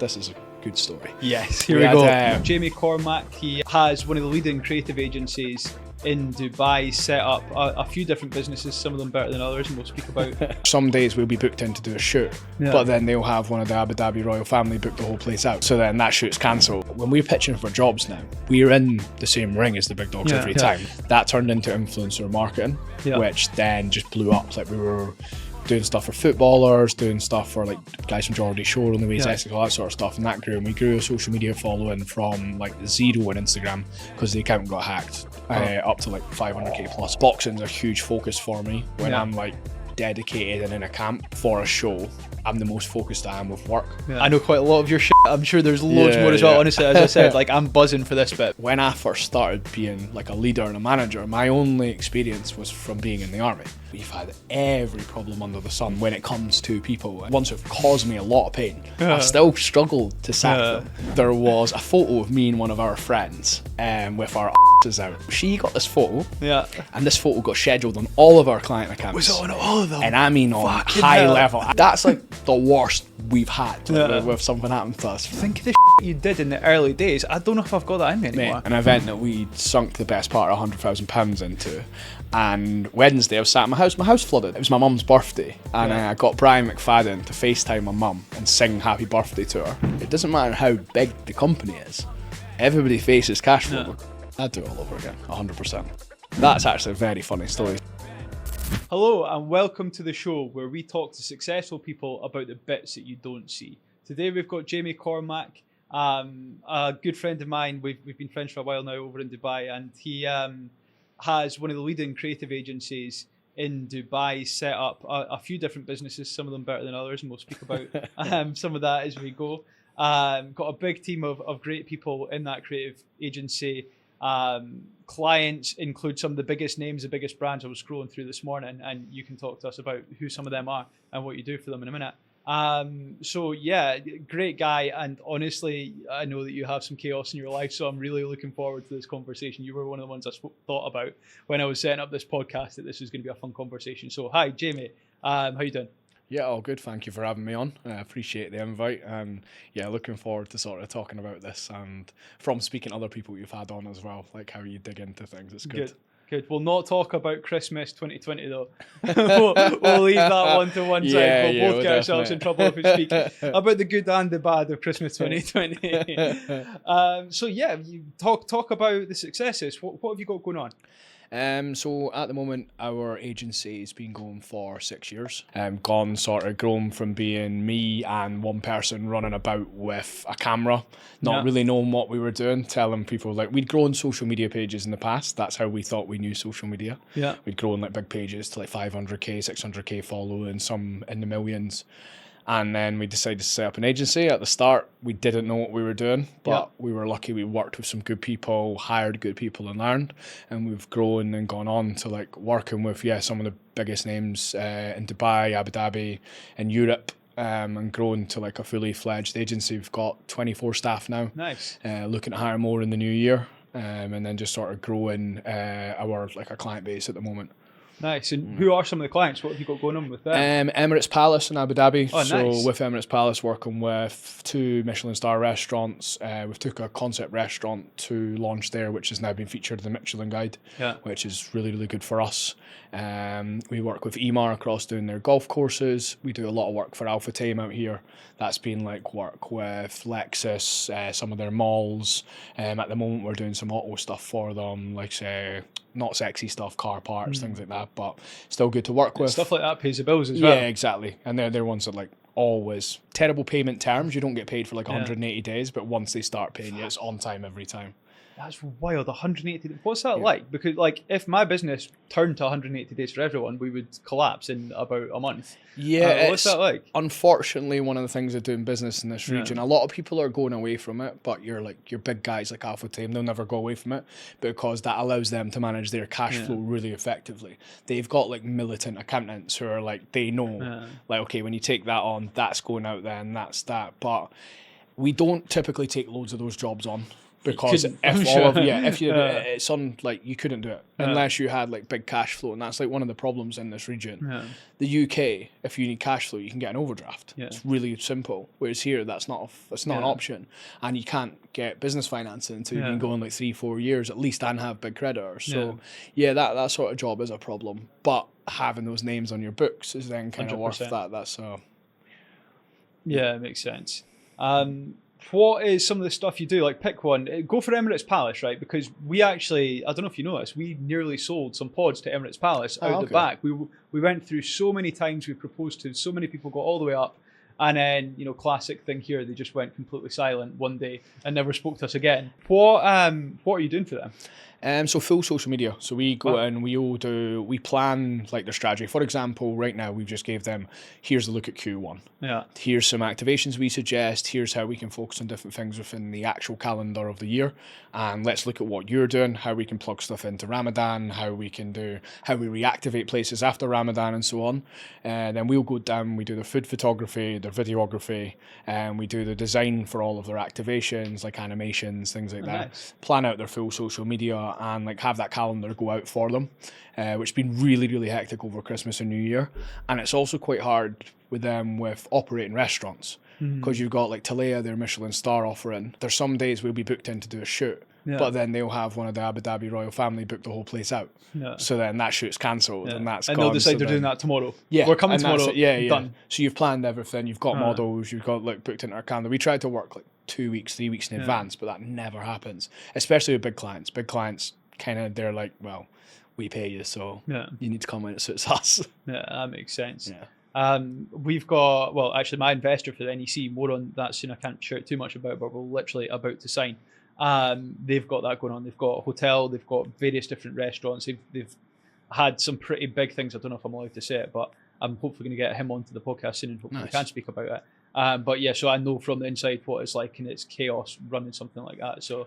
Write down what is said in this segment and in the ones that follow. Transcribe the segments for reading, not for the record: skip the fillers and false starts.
This is a good story. Yes, here we go. Jamie Cormack, he has one of the leading creative agencies in Dubai, set up a few different businesses, some of them better than others, and we'll speak about. Some days we'll be booked in to do a shoot, but then they'll have one of the Abu Dhabi royal family book the whole place out. So then that shoot's cancelled. When we're pitching for jobs now, we're in the same ring as the big dogs every time. That turned into influencer marketing, which then just blew up. Like we were doing stuff for footballers, doing stuff for like guys from Geordie Shore on the way to Essex, all that sort of stuff, and that grew. And we grew a social media following from like 0 on Instagram because the account got hacked up to like 500k plus. Boxing's a huge focus for me. When I'm like dedicated and in a camp for a show, I'm the most focused I am with work. I know quite a lot of your shit. I'm sure there's loads more as well. Honestly, as I said, like I'm buzzing for this bit. When I first started being like a leader and a manager, my only experience was from being in the army. We've had every problem under the sun when it comes to people. Once it caused me a lot of pain. I still struggled to sack them. There was a photo of me and one of our friends with our asses out. She got this photo, and this photo got scheduled on all of our client accounts. Was it on all of them? And I mean on high level. That's like the worst we've had with something happened to us. Think of the you did in the early days. I don't know if I've got that in me anymore. An event that we sunk the best part of £100,000 into, and Wednesday I was sat in my house. My house flooded. It was my mum's birthday, and I got Brian McFadden to FaceTime my mum and sing happy birthday to her. It doesn't matter how big the company is, everybody faces cash flow. I'd do it all over again, 100%. That's actually a very funny story. Hello and welcome to the show where we talk to successful people about the bits that you don't see. Today we've got Jamie Cormack, a good friend of mine. We've been friends for a while now over in Dubai, and he has one of the leading creative agencies in Dubai, set up a few different businesses, some of them better than others, and we'll speak about some of that as we go. Got a big team of great people in that creative agency. Clients include some of the biggest names, the biggest brands. I was scrolling through this morning, and you can talk to us about who some of them are and what you do for them in a minute. So yeah, great guy, and honestly, I know that you have some chaos in your life, so I'm really looking forward to this conversation. You were one of the ones I thought about when I was setting up this podcast, that this was going to be a fun conversation. So hi, Jamie, how you doing? Yeah, all good. Thank you for having me on. I appreciate the invite, and yeah, looking forward to sort of talking about this and from speaking to other people you've had on as well, like how you dig into things. It's good. Good. We'll not talk about Christmas 2020 though. we'll leave that one to one side. We'll both get ourselves in trouble if we speak about the good and the bad of Christmas 2020. So yeah, you talk about the successes. What have you got going on? So at the moment, our agency has been going for 6 years. Grown from being me and one person running about with a camera, not really knowing what we were doing, telling people, like, we'd grown social media pages in the past. That's how we thought we knew social media. We'd grown like big pages to like 500k, 600k following, some in the millions. And then we decided to set up an agency. At the start, we didn't know what we were doing, but we were lucky. We worked with some good people, hired good people and learned. And we've grown and gone on to like working with, some of the biggest names in Dubai, Abu Dhabi, and Europe, and grown to like a fully fledged agency. We've got 24 staff now. Nice. Looking to hire more in the new year, and then just sort of growing our client base at the moment. Nice. And who are some of the clients? What have you got going on with them? Emirates Palace in Abu Dhabi. Oh, so nice. with Emirates Palace, working with 2 Michelin star restaurants. We've took a concept restaurant to launch there, which has now been featured in the Michelin Guide, which is really, really good for us. We work with Emar across doing their golf courses. We do a lot of work for Alpha Tame out here. That's been like work with Lexus, some of their malls. At the moment, we're doing some auto stuff for them, like say, not sexy stuff, car parts, things like that, but still good to work with. Stuff like that pays the bills as well. Yeah, exactly. And they're ones that like always terrible payment terms. You don't get paid for like 180 days, but once they start paying you, it's on time every time. That's wild. 180. What's that like? Because like if my business turned to 180 days for everyone, we would collapse in about a month. Yeah, what's that like? Unfortunately, one of the things of doing business in this region, a lot of people are going away from it, but your big guys like Alpha Tame, they'll never go away from it because that allows them to manage their cash flow really effectively. They've got like militant accountants who are like, they know like, okay, when you take that on, that's going out then, that's that. But we don't typically take loads of those jobs on because couldn't, if I'm all sure. of if you it's on like you couldn't do it unless you had like big cash flow, and that's like one of the problems in this region. Yeah. The UK, if you need cash flow, you can get an overdraft. Yeah. It's really simple. Whereas here, that's not an Yeah. option, and you can't get business financing until you've been going like 3-4 years at least and have big creditors. So that sort of job is a problem. But having those names on your books is then kind of worth 100%. that. That's Yeah, it makes sense. What is some of the stuff you do? Like, pick one. Go for Emirates Palace, right? Because we actually, I don't know if you know this, we nearly sold some pods to Emirates Palace out the back. We went through so many times, we proposed to so many people, got all the way up, and then, you know, classic thing here, they just went completely silent one day and never spoke to us again. What are you doing for them? So full social media. So we go in, we plan like their strategy. For example, right now we've just gave them, here's a look at Q1. Yeah. Here's some activations we suggest. Here's how we can focus on different things within the actual calendar of the year. And let's look at what you're doing, how we can plug stuff into Ramadan, how we reactivate places after Ramadan and so on. And then we'll go down, we do their food photography, their videography, and we do the design for all of their activations, like animations, things like that. Nice. Plan out their full social media and like have that calendar go out for them, which has been really, really hectic over Christmas and New Year. And it's also quite hard with them with operating restaurants because you've got like Talea, their Michelin star offering. There's some days we'll be booked in to do a shoot, but then they'll have one of the Abu Dhabi royal family book the whole place out. So then that shoot's cancelled and that's and gone. they'll decide they're doing that tomorrow. Yeah, we're coming tomorrow. Done. So you've planned everything. You've got models. You've got like booked into our calendar. We tried to work like 2 weeks, 3 weeks in advance, but that never happens. Especially with big clients. Big clients kind of they're like, well, we pay you, so you need to come when it suits us. Yeah, that makes sense. Yeah. We've got, well, actually, my investor for the NEC, more on that soon. I can't share too much about, but we're literally about to sign. They've got that going on. They've got a hotel. They've got various different restaurants. They've had some pretty big things. I don't know if I'm allowed to say it, but I'm hopefully going to get him onto the podcast soon and hopefully we can speak about it. But yeah, so I know from the inside what it's like, and it's chaos running something like that. So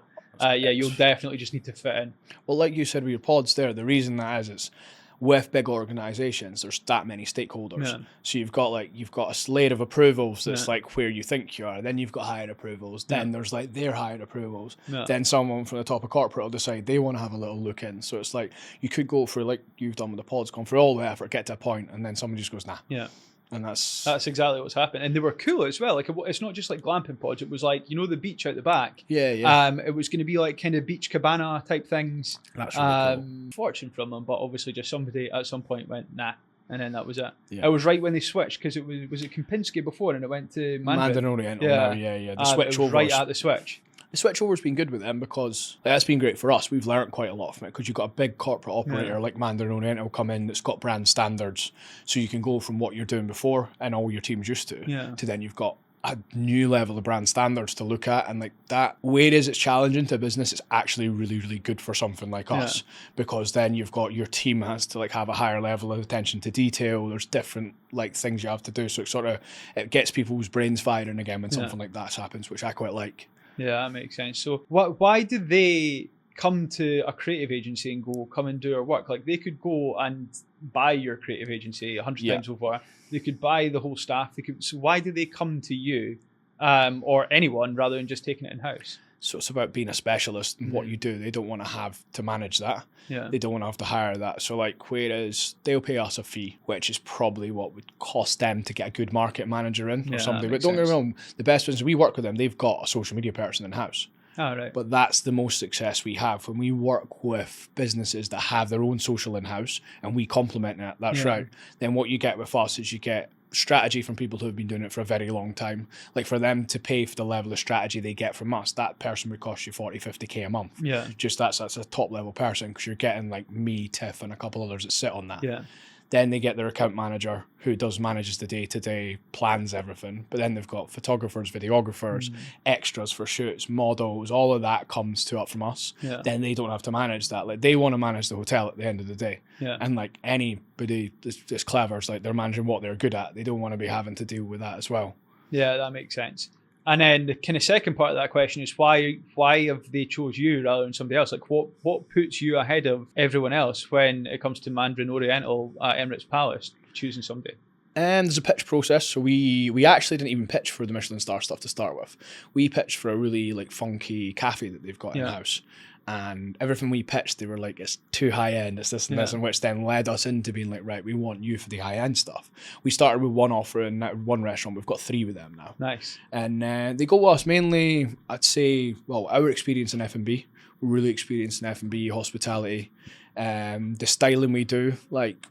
you'll definitely just need to fit in. Well, like you said with your pods there, the reason that is with big organisations, there's that many stakeholders. So you've got a slate of approvals that's like where you think you are. Then you've got higher approvals. Then there's like their higher approvals. Then someone from the top of corporate will decide they want to have a little look in. So it's like you could go for like you've done with the pods, gone for all the effort, get to a point, and then someone just goes, nah. Yeah. And that's exactly what's happened. And they were cool as well. Like, it's not just like glamping pods. It was like, you know, the beach out the back. Yeah. It was going to be like kind of beach cabana type things. That's really cool. Fortune from them, but obviously just somebody at some point went, nah. And then that was it. Yeah. It was right when they switched, because was it Kempinski before and it went to Mandarin Oriental now. Yeah. The switch it was right at the switch. The switchover's been good with them because that's been great for us. We've learned quite a lot from it because you've got a big corporate operator like Mandarin Oriental come in that's got brand standards. So you can go from what you're doing before and all your team's used to then you've got a new level of brand standards to look at, and like that, whereas it's challenging to business, it's actually really, really good for something like us because then you've got your team has to like have a higher level of attention to detail. There's different like things you have to do, so it gets people's brains firing again when something like that happens, which I quite like. Yeah, that makes sense. So why did they come to a creative agency and go, come and do our work? Like, they could go and buy your creative agency 100 times over. They could buy the whole staff. So why did they come to you or anyone rather than just taking it in-house? So it's about being a specialist in what you do. They don't want to have to manage that. Yeah. They don't want to have to hire that. So like, whereas they'll pay us a fee, which is probably what would cost them to get a good market manager in or something. But don't get me wrong, the best business we work with them, they've got a social media person in-house. Oh, right. But that's the most success we have when we work with businesses that have their own social in-house and we complement that. That's right. Then what you get with us is you get strategy from people who have been doing it for a very long time. Like, for them to pay for the level of strategy they get from us, that person would cost you 40-50k a month. Just that's a top level person, because you're getting like me, Tiff, and a couple others that sit on that. Then they get their account manager who manages the day-to-day, plans everything. But then they've got photographers, videographers, extras for shoots, models, all of that comes up from us. Then they don't have to manage that. Like, they want to manage the hotel at the end of the day. And like anybody that's clever, it's like they're managing what they're good at. They don't want to be having to deal with that as well. Yeah, that makes sense. And then the kind of second part of that question is why have they chose you rather than somebody else? Like, what puts you ahead of everyone else when it comes to Mandarin Oriental at Emirates Palace choosing somebody? There's a pitch process. So we actually didn't even pitch for the Michelin star stuff to start with. We pitched for a really like funky cafe that they've got in house. And everything we pitched, they were like, it's too high end, it's this and this, and which then led us into being like, right, we want you for the high end stuff. We started with one offer in one restaurant, we've got 3 with them now. Nice. And they go with us mainly, I'd say, well, our experience in F&B. We're really experienced in F&B, hospitality. The styling we do, like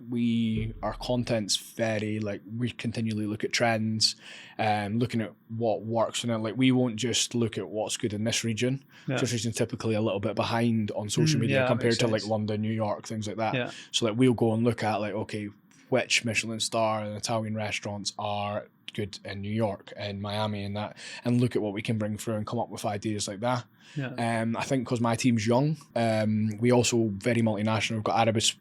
our content's very, like, we continually look at trends, looking at what works in it. Like, we won't just look at what's good in this region. This region's typically a little bit behind on social media compared to like London, New York, things like that. So like we'll go and look at like, okay, which Michelin star and Italian restaurants are good in New York and Miami and that, and look at what we can bring through and come up with ideas like that. I think because my team's young, we also very multinational. We've got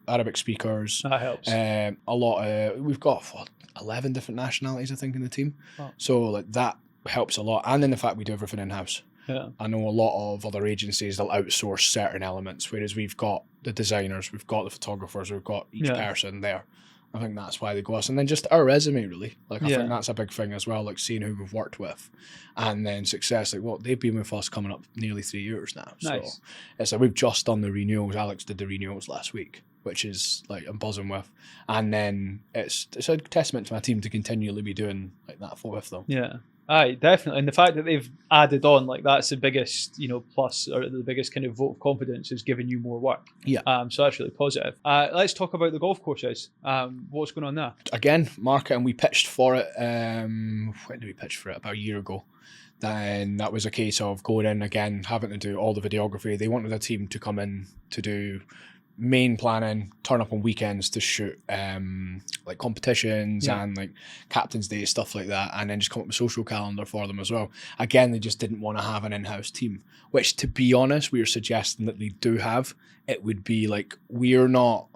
Arabic speakers. That helps. A lot. We've got 11 different nationalities, I think, in the team. So like that helps a lot. And then the fact we do everything in house. I know a lot of other agencies, they'll outsource certain elements, whereas we've got the designers, we've got the photographers, we've got each person there. I think that's why they go us. And then just our resume, really. Like, I think that's a big thing as well, like seeing who we've worked with. And then success, like, well, they've been with us coming up nearly 3 years now. Nice. So it's like we've just done the renewals. Alex did the renewals last week, which is like I'm buzzing with. And then it's a testament to my team to continually be doing like that with them. Yeah. Aye, definitely. And the fact that they've added on, like, that's the biggest, plus, or the biggest kind of vote of confidence is giving you more work. So that's really positive. Let's talk about the golf courses. What's going on there? Again, market, and we pitched for it. When did we pitch for it? About a year ago. Then that was a case of going in again, having to do all the videography. They wanted a team to come in to do main planning, turn up on weekends to shoot like competitions and like Captain's Day, stuff like that, and then just come up with a social calendar for them as well. Again, they just didn't want to have an in-house team, which, to be honest, we were suggesting that they do have. It would be like, we're not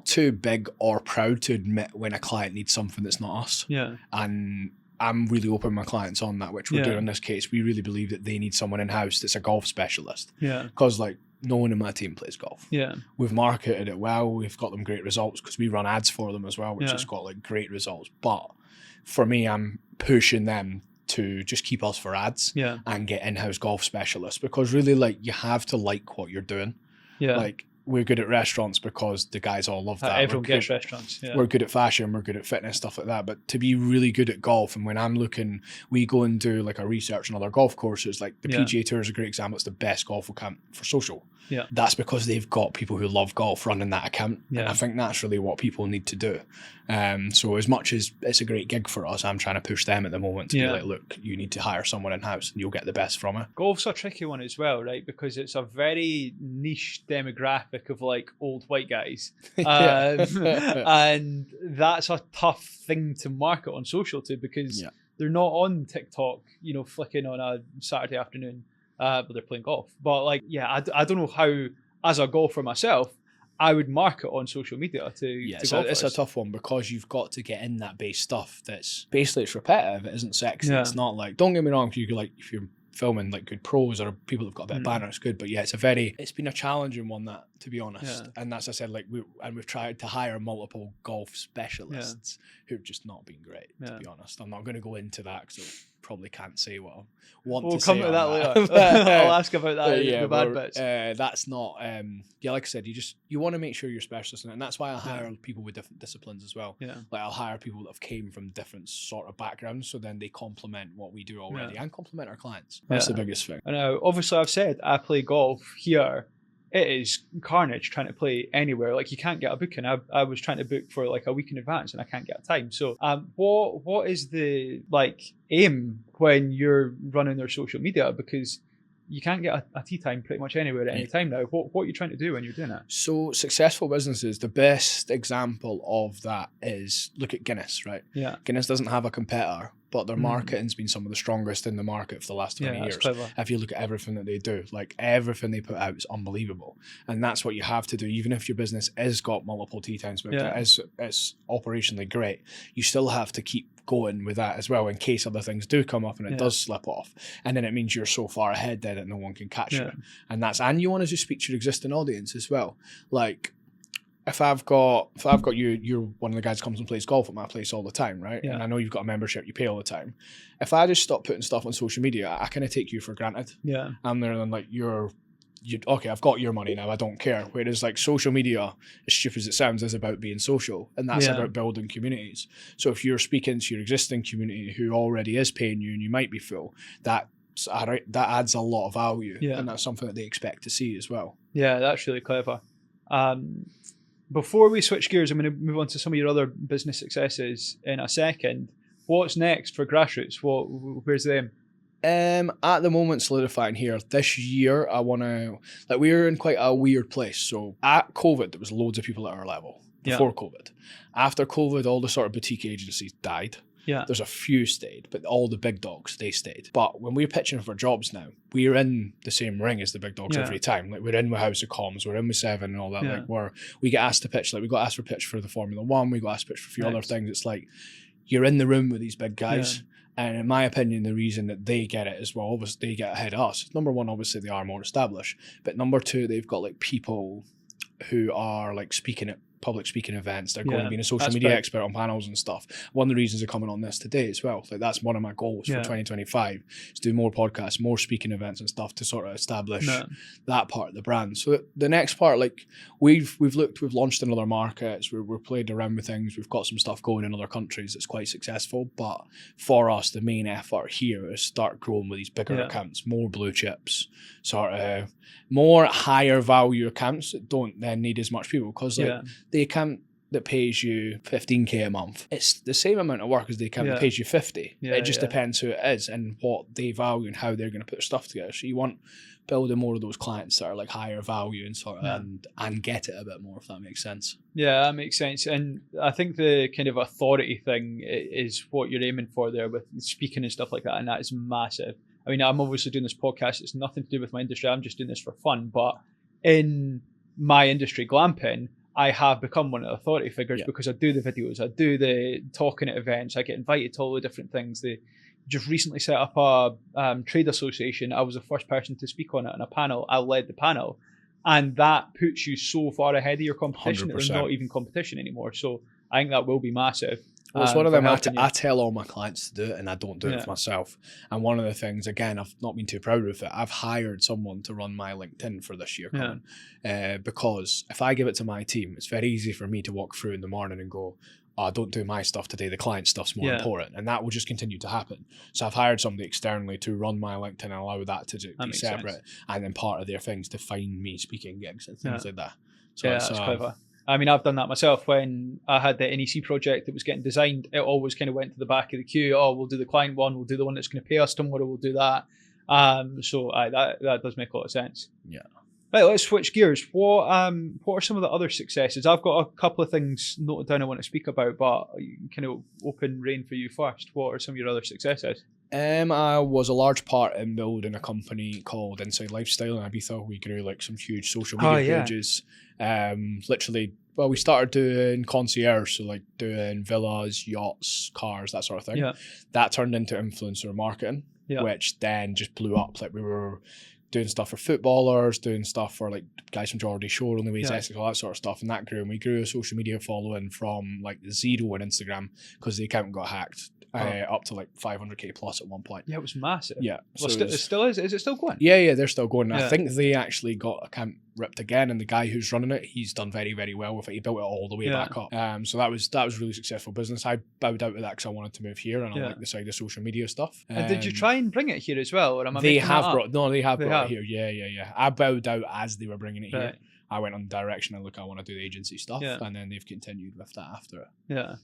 too big or proud to admit when a client needs something that's not us. And I'm really open with my clients on that, which we're doing in this case. We really believe that they need someone in-house that's a golf specialist. Because like, no one in my team plays golf. We've marketed it well. We've got them great results because we run ads for them as well, which has got like great results. But for me, I'm pushing them to just keep us for ads and get in-house golf specialists, because really, like, you have to like what you're doing. Like, we're good at restaurants because the guys all love that. Everyone gets restaurants. We're good at fashion, we're good at fitness, stuff like that. But to be really good at golf, and when I'm looking, we go and do like a research on other golf courses. Like the PGA Tour is a great example. It's the best golf account for social. That's because they've got people who love golf running that account. And I think that's really what people need to do. So as much as it's a great gig for us, I'm trying to push them at the moment to be like, look, you need to hire someone in-house and you'll get the best from it. Golf's a tricky one as well, right? Because it's a very niche demographic of like old white guys. And that's a tough thing to market on social to, because they're not on TikTok, flicking on a Saturday afternoon. But they're playing golf. But like, I don't know how, as a golfer myself, I would market on social media to golfers. It's a tough one, because you've got to get in that base stuff that's basically, it's repetitive, it isn't sexy. It's not like, don't get me wrong, if you're filming like good pros or people that've got a bit of banner, it's good. But it's been a challenging one, that, to be honest. And that's, I said, like, we've tried to hire multiple golf specialists who've just not been great, to be honest. I'm not going to go into that because I probably can't say what I want to say. We'll come to that later. I'll ask about that, the bad bits. That's not, like I said, you want to make sure you're specialist in it. And that's why I hire people with different disciplines as well. Like, I'll hire people that have came from different sort of backgrounds, so then they complement what we do already and complement our clients. That's the biggest thing. I know, obviously I've said I play golf here. It is carnage trying to play anywhere. Like, you can't get a booking. I was trying to book for like a week in advance and I can't get a time. So what is the like aim when you're running their social media? Because you can't get a tee time pretty much anywhere at any time now. What are you trying to do when you're doing it? So successful businesses, the best example of that is, look at Guinness, right? Guinness doesn't have a competitor, but their marketing's been some of the strongest in the market for the last 20 years. Clever. If you look at everything that they do, like, everything they put out is unbelievable. And that's what you have to do. Even if your business has got multiple tee times, but it's operationally great, you still have to keep going with that as well, in case other things do come up and it does slip off. And then it means you're so far ahead there that no one can catch you. And you want to just speak to your existing audience as well. Like, if I've got you, you're one of the guys who comes and plays golf at my place all the time, right? Yeah. And I know you've got a membership, you pay all the time. If I just stop putting stuff on social media, I kind of take you for granted. Yeah. I'm there and like you okay, I've got your money now, I don't care. Whereas like social media, as stupid as it sounds, is about being social, and that's about building communities. So if you're speaking to your existing community who already is paying you and you might be full, that adds a lot of value, and that's something that they expect to see as well. Yeah, that's really clever. Before we switch gears, I'm going to move on to some of your other business successes in a second. What's next for Grassroots? Where's the aim? At the moment, solidifying here. This year, I want to, like, we're in quite a weird place. So at COVID, there was loads of people at our level before COVID. After COVID, all the sort of boutique agencies died. Yeah. There's a few stayed, but all the big dogs, they stayed. But when we're pitching for jobs now, we're in the same ring as the big dogs every time. Like, we're in with House of Comms, we're in with Seven and all that. Like, we get asked to pitch. Like, we got asked for pitch for the Formula One, we got asked to pitch for a few other things. It's like, you're in the room with these big guys. And in my opinion, the reason that they get it as well, obviously they get ahead of us. Number one, obviously they are more established. But number two, they've got like people who are like speaking at public speaking events. They're going to be a social media expert on panels and stuff. One of the reasons they're coming on this today as well. Like, that's one of my goals for 2025 is do more podcasts, more speaking events and stuff to sort of establish that part of the brand. So the next part, like we've launched in other markets. We're played around with things. We've got some stuff going in other countries that's quite successful. But for us, the main effort here is start growing with these bigger accounts, more blue chips, sort of more higher value accounts that don't then need as much people, because like the account that pays you 15k a month, it's the same amount of work as the account that pays you 50. It just depends who it is and what they value and how they're going to put their stuff together. So you want building more of those clients that are like higher value and sort of and get it a bit more, if that makes sense. Yeah, that makes sense. And I think the kind of authority thing is what you're aiming for there with speaking and stuff like that, and that is massive. I mean, I'm obviously doing this podcast. It's nothing to do with my industry. I'm just doing this for fun. But in my industry, glamping, I have become one of the authority figures because I do the videos, I do the talking at events, I get invited to all the different things. They just recently set up a trade association. I was the first person to speak on it on a panel. I led the panel. And that puts you so far ahead of your competition 100%. That there's not even competition anymore. So I think that will be massive. Well, it's one of them. I tell all my clients to do it, and I don't do it for myself. And one of the things, again, I've not been too proud of it. I've hired someone to run my LinkedIn for this year coming, because if I give it to my team, it's very easy for me to walk through in the morning and go, "Oh, don't do my stuff today. The client stuff's more important," and that will just continue to happen. So I've hired somebody externally to run my LinkedIn and allow that to be separate, and then part of their things to find me speaking gigs and things like that. So that's clever. I mean, I've done that myself. When I had the NEC project that was getting designed, it always kind of went to the back of the queue. Oh, we'll do the client one, we'll do the one that's going to pay us tomorrow, we'll do that. So that does make a lot of sense. Yeah. Right, let's switch gears. What are some of the other successes? I've got a couple of things noted down I want to speak about, but kind of open rein for you first. What are some of your other successes? I was a large part in building a company called Inside Lifestyle in Ibiza. We grew like some huge social media pages. Literally, well, we started doing concierge, so like doing villas, yachts, cars, that sort of thing. Yeah. That turned into influencer marketing, which then just blew up. Like, we were doing stuff for footballers, doing stuff for like guys from Geordie Shore, Only Way to Essex, all that sort of stuff, and that grew. And we grew a social media following from like 0 on Instagram because the account got hacked. Up to like 500k plus at one point. Yeah, it was massive. Yeah. Well, so it still is. Is it still going? Yeah, they're still going. I think they actually got account ripped again, and the guy who's running it, he's done very, very well with it. He built it all the way back up. So that was really successful business. I bowed out of that because I wanted to move here, and I like the side of social media stuff. And did you try and bring it here as well, or am I they have brought it here. Yeah. I bowed out as they were bringing it here. I went on the direction and I want to do the agency stuff, and then they've continued with that after it. Yeah.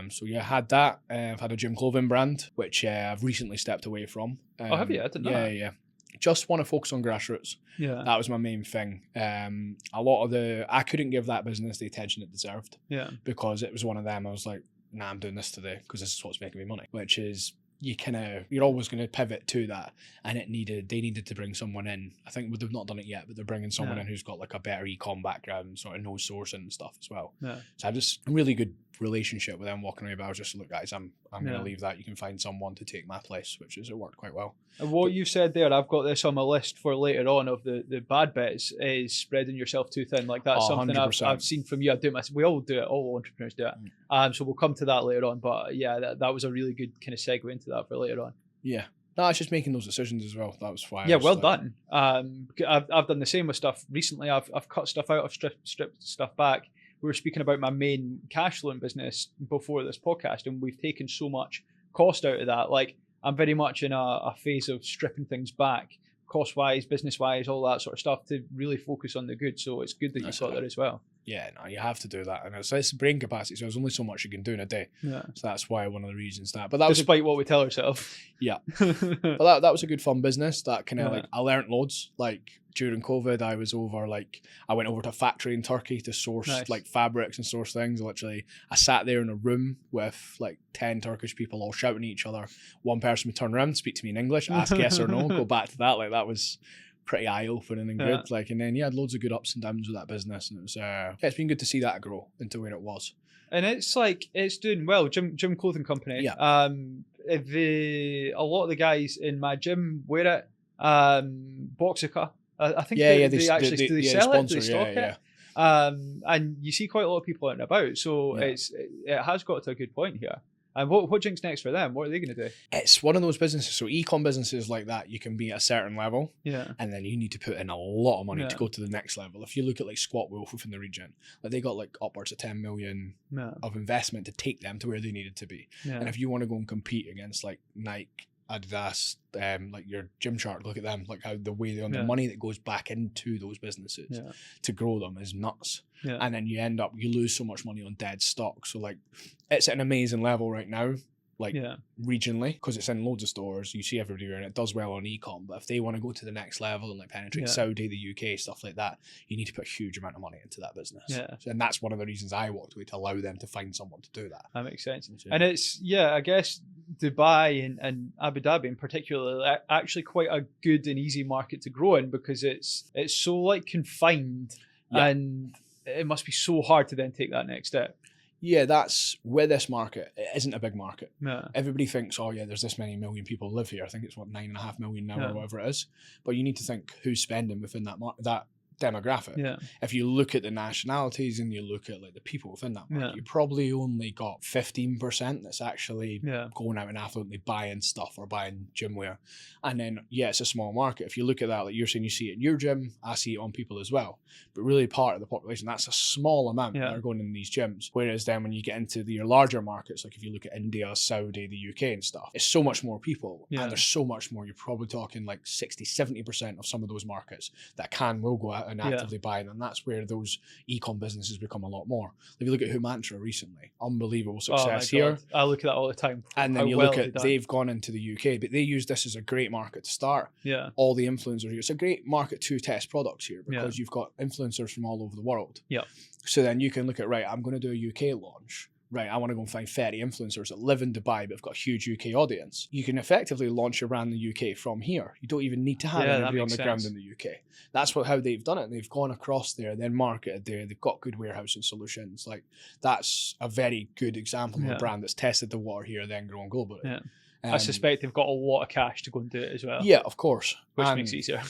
So had that. I've had a gym clothing brand, which I've recently stepped away from. Oh, have you? I didn't know. Yeah. Just want to focus on grassroots. Yeah. That was my main thing. A lot of I couldn't give that business the attention it deserved. Yeah. Because it was one of them. I was like, nah, I'm doing this today because this is what's making me money, which is, you're always going to pivot to that, and they needed to bring someone in. I think they've not done it yet, but they're bringing someone in who's got like a better e-com background, sort of knows sourcing and stuff as well. Yeah. So I have just really good relationship with them walking away, but I was just, look, guys, I'm going Yeah. to leave that. You can find someone to take my place, which is, it worked quite well. And what you said there, I've got this on my list for later on of the bad bits, is spreading yourself too thin. Like that's something 100%. I've seen from you. I do it myself. We all do it. All entrepreneurs do it. So we'll come to that later on. But yeah, that was a really good kind of segue into that for later on. Yeah. No, it's just making those decisions as well. That was why. Yeah, well done. I've done the same with stuff recently. I've cut stuff out. I've stripped stuff back. We were speaking about my main cash flowing business before this podcast, and we've taken so much cost out of that. Like I'm very much in a phase of stripping things back, cost wise, business wise, all that sort of stuff, to really focus on the good. So it's good that you've got that as well. Yeah, no, you have to do that, and it's brain capacity. So there's only so much you can do in a day. Yeah. So that's why one of the reasons that. But that was despite what we tell ourselves. Yeah. But that was a good fun business. That kind of Yeah. like I learnt loads. Like during COVID, I went over to a factory in Turkey to source Nice. like fabrics and source things. Literally, I sat there in a room with like 10 Turkish people all shouting at each other. One person would turn around, speak to me in English, ask yes or no, go back to that. Like that was pretty eye-opening and good. Like, and then had loads of good ups and downs with that business, and it was it's been good to see that grow into where it was. And it's like it's doing well. Gym clothing company. Yeah. A lot of the guys in my gym wear it. Boxica. I think they actually do they sell it? Do they stock it? And you see quite a lot of people out and about. So it has got to a good point here. And what Jink's next for them? What are they going to do? It's one of those businesses. So e-com businesses like that, you can be at a certain level, and then you need to put in a lot of money to go to the next level. If you look at like Squat Wolf within the region, like they got like upwards of 10 million of investment to take them to where they needed to be. And if you want to go and compete against like Nike, Adidas, like your Gymshark, look at them, like how the money that goes back into those businesses to grow them is nuts. And then you lose so much money on dead stock. So like it's at an amazing level right now, like regionally, because it's in loads of stores. You see everybody wearing it. It does well on e-com, but if they want to go to the next level and like penetrate Saudi, the UK, stuff like that, you need to put a huge amount of money into that business. And that's one of the reasons I walked away, to allow them to find someone to do that. That makes sense. And it's I guess Dubai and Abu Dhabi in particular are actually quite a good and easy market to grow in, because it's so like confined, and it must be so hard to then take that next step. Yeah, that's where this market, it isn't a big market. Yeah. Everybody thinks, oh yeah, there's this many million people live here. I think it's 9.5 million now or whatever it is. But you need to think who's spending within that demographic. Yeah. If you look at the nationalities and you look at like the people within that market, you probably only got 15% that's actually going out and affluently buying stuff or buying gym wear. And then it's a small market. If you look at that, like you're saying, you see it in your gym, I see it on people as well. But really part of the population, that's a small amount that are going in these gyms. Whereas then when you get into your larger markets, like if you look at India, Saudi, the UK and stuff, it's so much more people. And there's so much more. You're probably talking like 60-70% of some of those markets that will go out and actively buying, and that's where those e-com businesses become a lot more. If you look at Humantra recently, unbelievable success here. I look at that all the time. And then you look at they've gone into the UK, but they use this as a great market to start. All the influencers here. It's a great market to test products here, because you've got influencers from all over the world. So then you can look at, right, I'm going to do a UK launch. Right, I want to go and find 30 influencers that live in Dubai but have got a huge UK audience. You can effectively launch your brand in the UK from here. You don't even need to have anybody on the ground in the UK. That's how they've done it. They've gone across there, then marketed there. They've got good warehousing solutions. Like that's a very good example of a brand that's tested the water here, then grown globally. I suspect they've got a lot of cash to go and do it as well. Yeah, of course. Which makes it easier.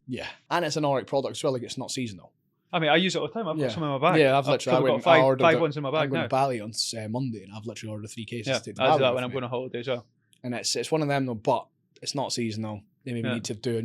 Yeah, and it's an alright product as well. Like it's not seasonal. I mean, I use it all the time. I've got some in my bag. Yeah, I've literally got five ones in my bag I'm going now. to Bali on Monday, and I've literally ordered 3 cases. I do that when I'm going on holiday as well. And it's one of them though, but it's not seasonal. They maybe need to do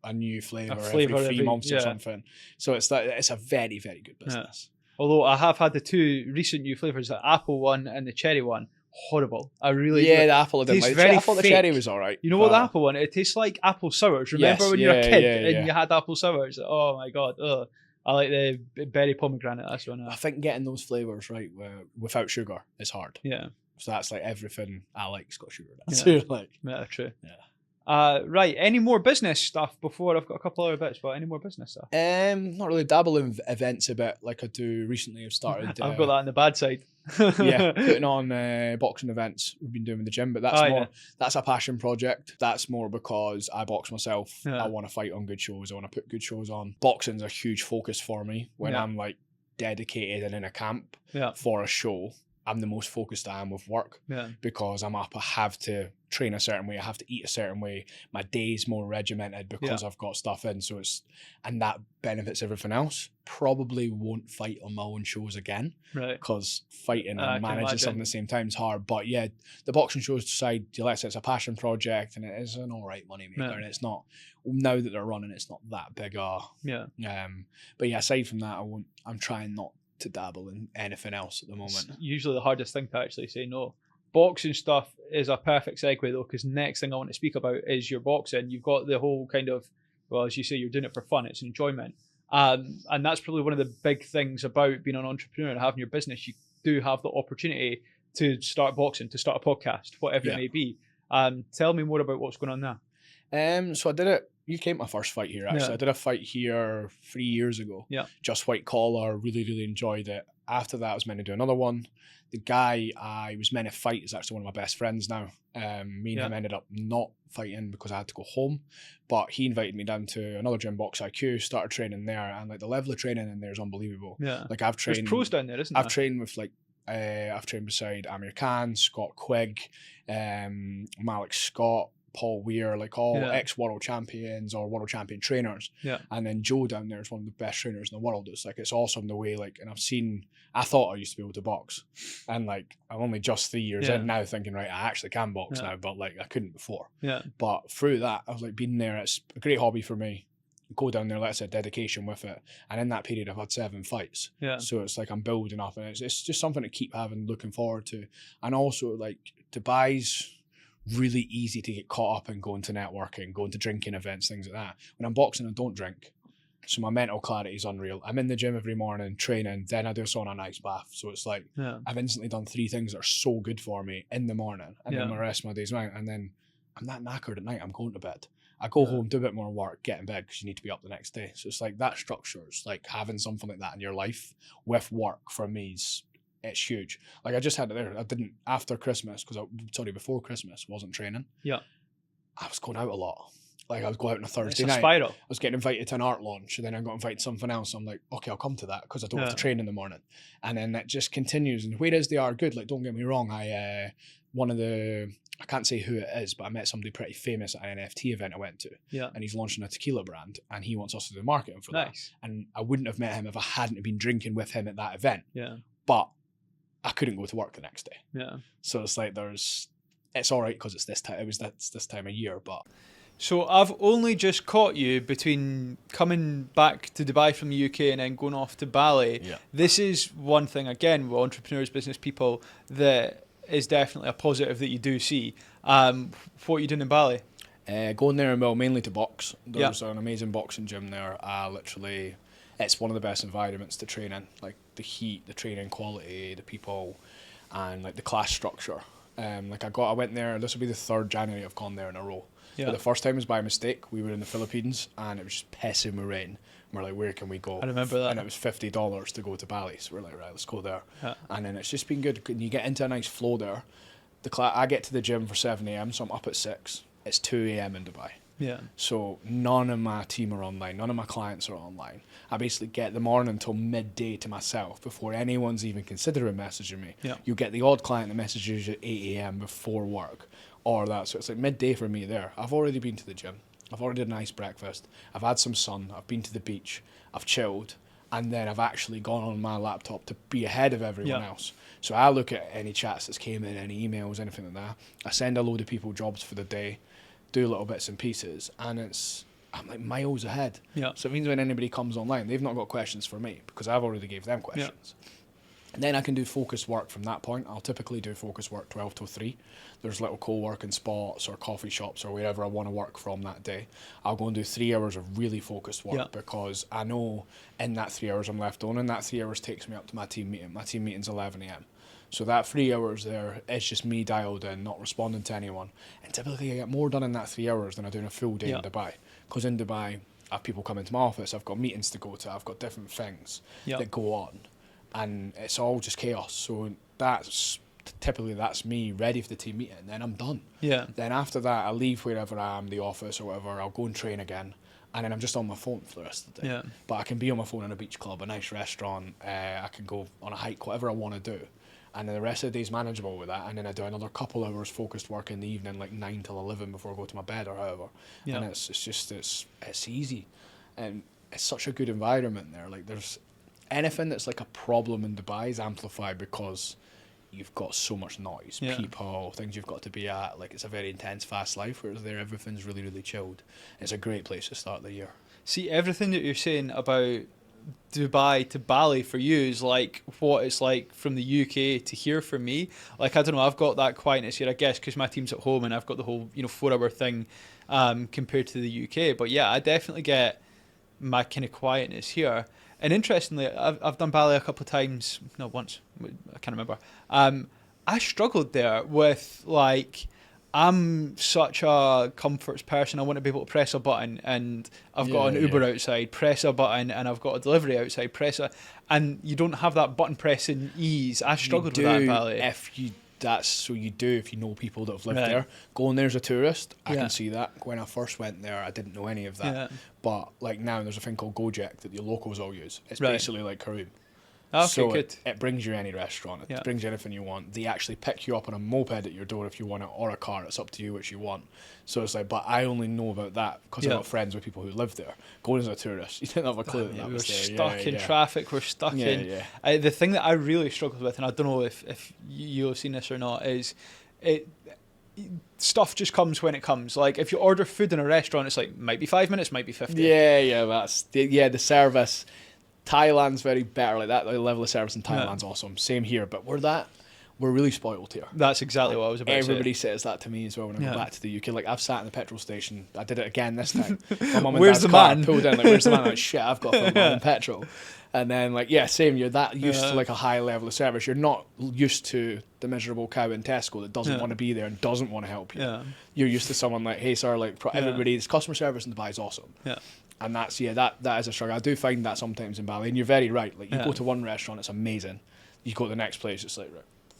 a new flavour every 3 months or something. So it's a very, very good business. Although I have had the 2 recent new flavours, the apple one and the cherry one. Horrible. I really the apple I didn't like. I thought the cherry was alright. You know what, the apple one? It tastes like apple sours. Remember when you were a kid and you had apple sours? Oh my god. Ugh. I like the berry pomegranate. That's one. I think getting those flavours right without sugar is hard. Yeah. So that's like everything I like's got sugar in it. Yeah. So like, true. Yeah. Right. Any more business stuff before? I've got a couple other bits, but any more business stuff? Not really. Dabble in events a bit, like I do recently. I've started. I've got that on the bad side. Putting on boxing events. We've been doing in the gym, but that's that's a passion project. That's more because I box myself. I want to fight on good shows. I want to put good shows on. Boxing's a huge focus for me when I'm like dedicated and in a camp for a show. I'm the most focused I am with work. Yeah. Because I'm up, I have to train a certain way, I have to eat a certain way. My day's more regimented because I've got stuff in. So and that benefits everything else. Probably won't fight on my own shows again. Right. Because fighting and managing imagine. something at the same time is hard. But yeah, the boxing shows aside, let's say it's a passion project and it is an all right money maker. And it's not, now that they're running, it's not that big but yeah, aside from that, I'm trying not to dabble in anything else at the moment. It's usually the hardest thing to actually say no. Boxing stuff is a perfect segue though, because next thing I want to speak about is your boxing. You've got the whole kind of, well, as you say, you're doing it for fun, it's an enjoyment. And that's probably one of the big things about being an entrepreneur and having your business. You do have the opportunity to start boxing, to start a podcast, whatever it may be. Tell me more about what's going on now. So I did it. You came to my first fight here, actually. I did a fight here 3 years ago. Yeah. Just white collar, really, really enjoyed it. After that, I was meant to do another one. The guy I was meant to fight is actually one of my best friends now. Me and him ended up not fighting because I had to go home. But he invited me down to another gym, Box IQ, started training there. And like the level of training in there is unbelievable. Yeah. Like I've trained. There's pros down there, isn't there? I've trained with like, I've trained beside Amir Khan, Scott Quigg, Malik Scott, Paul Weir, like all ex-world champions or world champion trainers. Yeah. And then Joe down there is one of the best trainers in the world. It's like, it's awesome the way, like, and I thought I used to be able to box. And like, I'm only just 3 years in now thinking, right, I actually can box now, but like I couldn't before. Yeah. But through that, I was like, being there, it's a great hobby for me. Go down there, like I said, dedication with it. And in that period, I've had 7 fights. Yeah. So it's like I'm building up and it's just something to keep looking forward to. And also like Dubai's really easy to get caught up in going to networking, going to drinking events, things like that. When I'm boxing, I don't drink. So my mental clarity is unreal. I'm in the gym every morning, training, then I do a sauna and ice bath. So it's like, I've instantly done 3 things that are so good for me in the morning. And then the rest of my day's out. And then I'm that knackered at night, I'm going to bed. I go home, do a bit more work, get in bed because you need to be up the next day. So it's like that structure is like having something like that in your life with work for me it's huge. Like I just had it there. I didn't after Christmas before Christmas wasn't training. Yeah. I was going out a lot. Like I was going out on a Thursday night. Spiral. I was getting invited to an art launch and then I got invited to something else. So I'm like, okay, I'll come to that because I don't have to train in the morning. And then that just continues. And whereas they are good, like don't get me wrong, I can't say who it is, but I met somebody pretty famous at an NFT event I went to. Yeah. And he's launching a tequila brand and he wants us to do marketing for that. And I wouldn't have met him if I hadn't been drinking with him at that event. Yeah. But I couldn't go to work the next day. Yeah. So it's like it's all right because it's this time. That's this time of year, but. So I've only just caught you between coming back to Dubai from the UK and then going off to Bali. Yeah. This is one thing, again, with entrepreneurs, business people, that is definitely a positive that you do see. What are you doing in Bali? Going there, well, mainly to box. There's an amazing boxing gym there. It's one of the best environments to train in. Like the heat, the training quality, the people, and like the class structure. I went there. This will be the 3rd January I've gone there in a row. Yeah. But the first time was by mistake. We were in the Philippines and it was just pissing with rain. We're like, where can we go? I remember that. And it was $50 to go to Bali. So we're like, right, let's go there. Yeah. And then it's just been good. And you get into a nice flow there. I get to the gym for 7 a.m, so I'm up at 6. It's 2 a.m. in Dubai. Yeah. So none of my team are online. None of my clients are online. I basically get the morning until midday to myself before anyone's even considering messaging me. Yeah. You get the odd client that messages you at 8 a.m. before work or that. So it's like midday for me there. I've already been to the gym. I've already had a nice breakfast. I've had some sun. I've been to the beach. I've chilled. And then I've actually gone on my laptop to be ahead of everyone else. So I look at any chats that's came in, any emails, anything like that. I send a load of people jobs for the day, do little bits and pieces, and I'm like miles ahead. Yeah. So it means when anybody comes online, they've not got questions for me because I've already gave them questions. Yeah. And then I can do focused work from that point. I'll typically do focused work 12 till 3. There's little co-working spots or coffee shops or wherever I want to work from that day. I'll go and do 3 hours of really focused work because I know in that 3 hours I'm left on, and that 3 hours takes me up to my team meeting. My team meeting's 11 a.m. So that 3 hours there, it's just me dialed in, not responding to anyone. And typically I get more done in that 3 hours than I do in a full day in Dubai. Because in Dubai, I have people come into my office, I've got meetings to go to, I've got different things that go on. And it's all just chaos. So that's me ready for the team meeting. Then I'm done. Yeah. Then after that, I leave wherever I am, the office or whatever. I'll go and train again. And then I'm just on my phone for the rest of the day. Yeah. But I can be on my phone in a beach club, a nice restaurant. I can go on a hike, whatever I want to do. and then the rest of the day's manageable with that, and then I do another couple hours focused work in the evening, like 9 till 11 before I go to my bed or however. Yeah. And it's easy, and it's such a good environment there. Like, there's anything that's like a problem in Dubai is amplified because you've got so much noise, people, things you've got to be at. Like, it's a very intense, fast life, whereas there everything's really, really chilled. It's a great place to start the year. See, everything that you're saying about Dubai to Bali for you is like what it's like from the UK to here for me. Like, I don't know, I've got that quietness here, I guess, because my team's at home and I've got the whole 4-hour thing compared to the UK. But yeah, I definitely get my kind of quietness here. And interestingly, I've done Bali a couple of times, no, once, I can't remember. I struggled there with, like, I'm such a comforts person. I want to be able to press a button and I've got an Uber outside, press a button, and I've got a delivery outside, and you don't have that button pressing ease. I struggled with that in Bali. That's what you do if you know people that have lived there. Going there as a tourist, I can see that. When I first went there, I didn't know any of that. Yeah. But like now, there's a thing called Gojek that the locals all use. It's basically like Karoom. Okay, so good. It brings you any restaurant. It brings you anything you want. They actually pick you up on a moped at your door if you want it, or a car. It's up to you which you want. So it's like, but I only know about that because I've got friends with people who live there. Going as a tourist, you didn't have a clue that was there. We're stuck in traffic. We're stuck in. The thing that I really struggled with, and I don't know if you've seen this or not, is stuff just comes when it comes. Like, if you order food in a restaurant, it's like, might be 5 minutes, might be 50. The service. Thailand's very better like that. The level of service in Thailand's awesome. Same here, but we're really spoiled here. That's exactly what I was about to say. Everybody says that to me as well when I go back to the UK. Like, I've sat in the petrol station. I did it again this time. My mum and Where's dad's the car man? pulled in. Like, where's the man? Like, shit, I've got to fill my own petrol. And then, like, same. You're that used to like a high level of service. You're not used to the miserable cow in Tesco that doesn't want to be there and doesn't want to help you. Yeah. You're used to someone like, hey, sir, like, everybody's customer service in Dubai is awesome. Yeah. And that's, that is a struggle. I do find that sometimes in Bali. And you're very right. Like, you go to one restaurant, it's amazing. You go to the next place, it's like,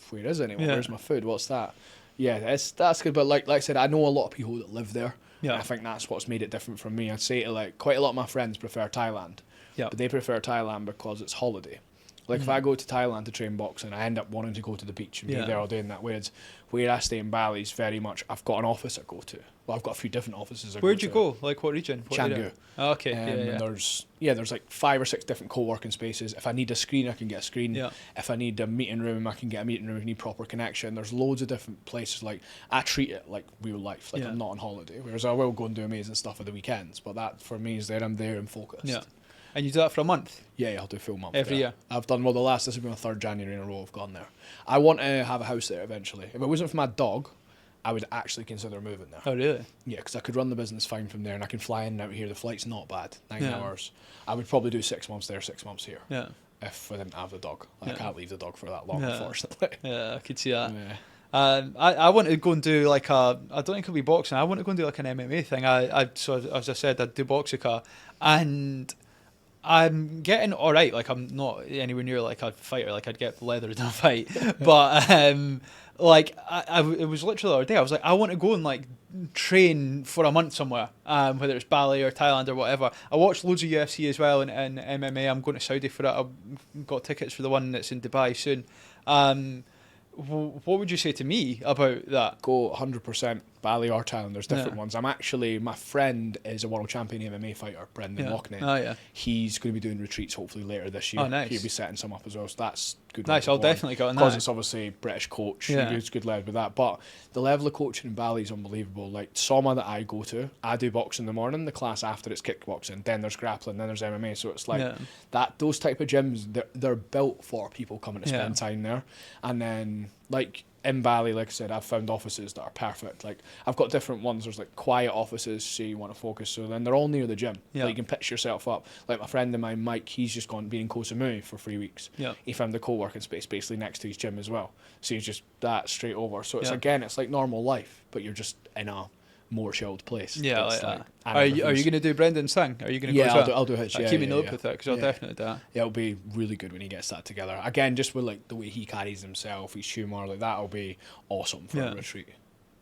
where is anyone? Where's my food? What's that? Yeah, that's good. But like I said, I know a lot of people that live there. Yeah. And I think that's what's made it different from me. I'd say to, like, quite a lot of my friends prefer Thailand. Yeah. But they prefer Thailand because it's holiday. Like, if I go to Thailand to train boxing, I end up wanting to go to the beach and be there all day and that. Whereas where I stay in Bali is very much, I've got an office I go to. Well, I've got a few different offices I go to. Where'd you go? Like, what region? Canggu. Oh, okay. And there's like 5 or 6 different co-working spaces. If I need a screen, I can get a screen. Yeah. If I need a meeting room, I can get a meeting room. If I need proper connection, there's loads of different places. Like, I treat it like real life. Like, I'm not on holiday. Whereas I will go and do amazing stuff at the weekends. But that, for me, is there. I'm there and focused. Yeah. And you do that for a month? Yeah, I'll do a full month. Every year? I've done, this will be my 3rd January in a row I've gone there. I want to have a house there eventually. If it wasn't for my dog, I would actually consider moving there. Oh, really? Yeah, because I could run the business fine from there and I can fly in and out here. The flight's not bad, 9 hours. I would probably do 6 months there, 6 months here. Yeah. If I didn't have the dog. I can't leave the dog for that long, unfortunately. Yeah, I could see that. Yeah. I want to go and do like I don't think it'll be boxing. I want to go and do like an MMA thing. So as I said, I do Boxica, and I'm getting all right. Like, I'm not anywhere near like a fighter. Like, I'd get leathered in a fight, but like it was literally the other day. I was like, I want to go and like train for a month somewhere, whether it's Bali or Thailand or whatever. I watched loads of UFC as well and MMA. I'm going to Saudi for it. I've got tickets for the one that's in Dubai soon. What would you say to me about that? Go 100% Bali or Thailand. There's different ones. My friend is a world champion MMA fighter, Brendan Loughnane. Oh, yeah. He's going to be doing retreats hopefully later this year. Oh, nice. He'll be setting some up as well. So that's good. Nice, I'll definitely go on that. Because it's obviously British coach. He's good level with that. But the level of coaching in Bali is unbelievable. Like, Soma that I go to, I do boxing in the morning, the class after it's kickboxing, then there's grappling, then there's MMA. So it's like those type of gyms, they're built for people coming to spend time there. And then, like, in Bali, like I said, I've found offices that are perfect. Like, I've got different ones. There's like quiet offices, so you want to focus. So then they're all near the gym. Yeah. Like, you can pitch yourself up. Like, my friend of mine, Mike, he's just gone being in Koh Samui for 3 weeks. Yeah. He found the co-working space basically next to his gym as well. So he's just that straight over. So it's it's like normal life, but you're just in a more chilled place. Yeah, like that. Are you going to do Brendan's thing? Are you going to go as well? I'll do his. Keep me note with it, because I'll definitely do that. Yeah, it'll be really good when he gets that together. Again, just with like the way he carries himself, his humour, like that'll be awesome for a retreat.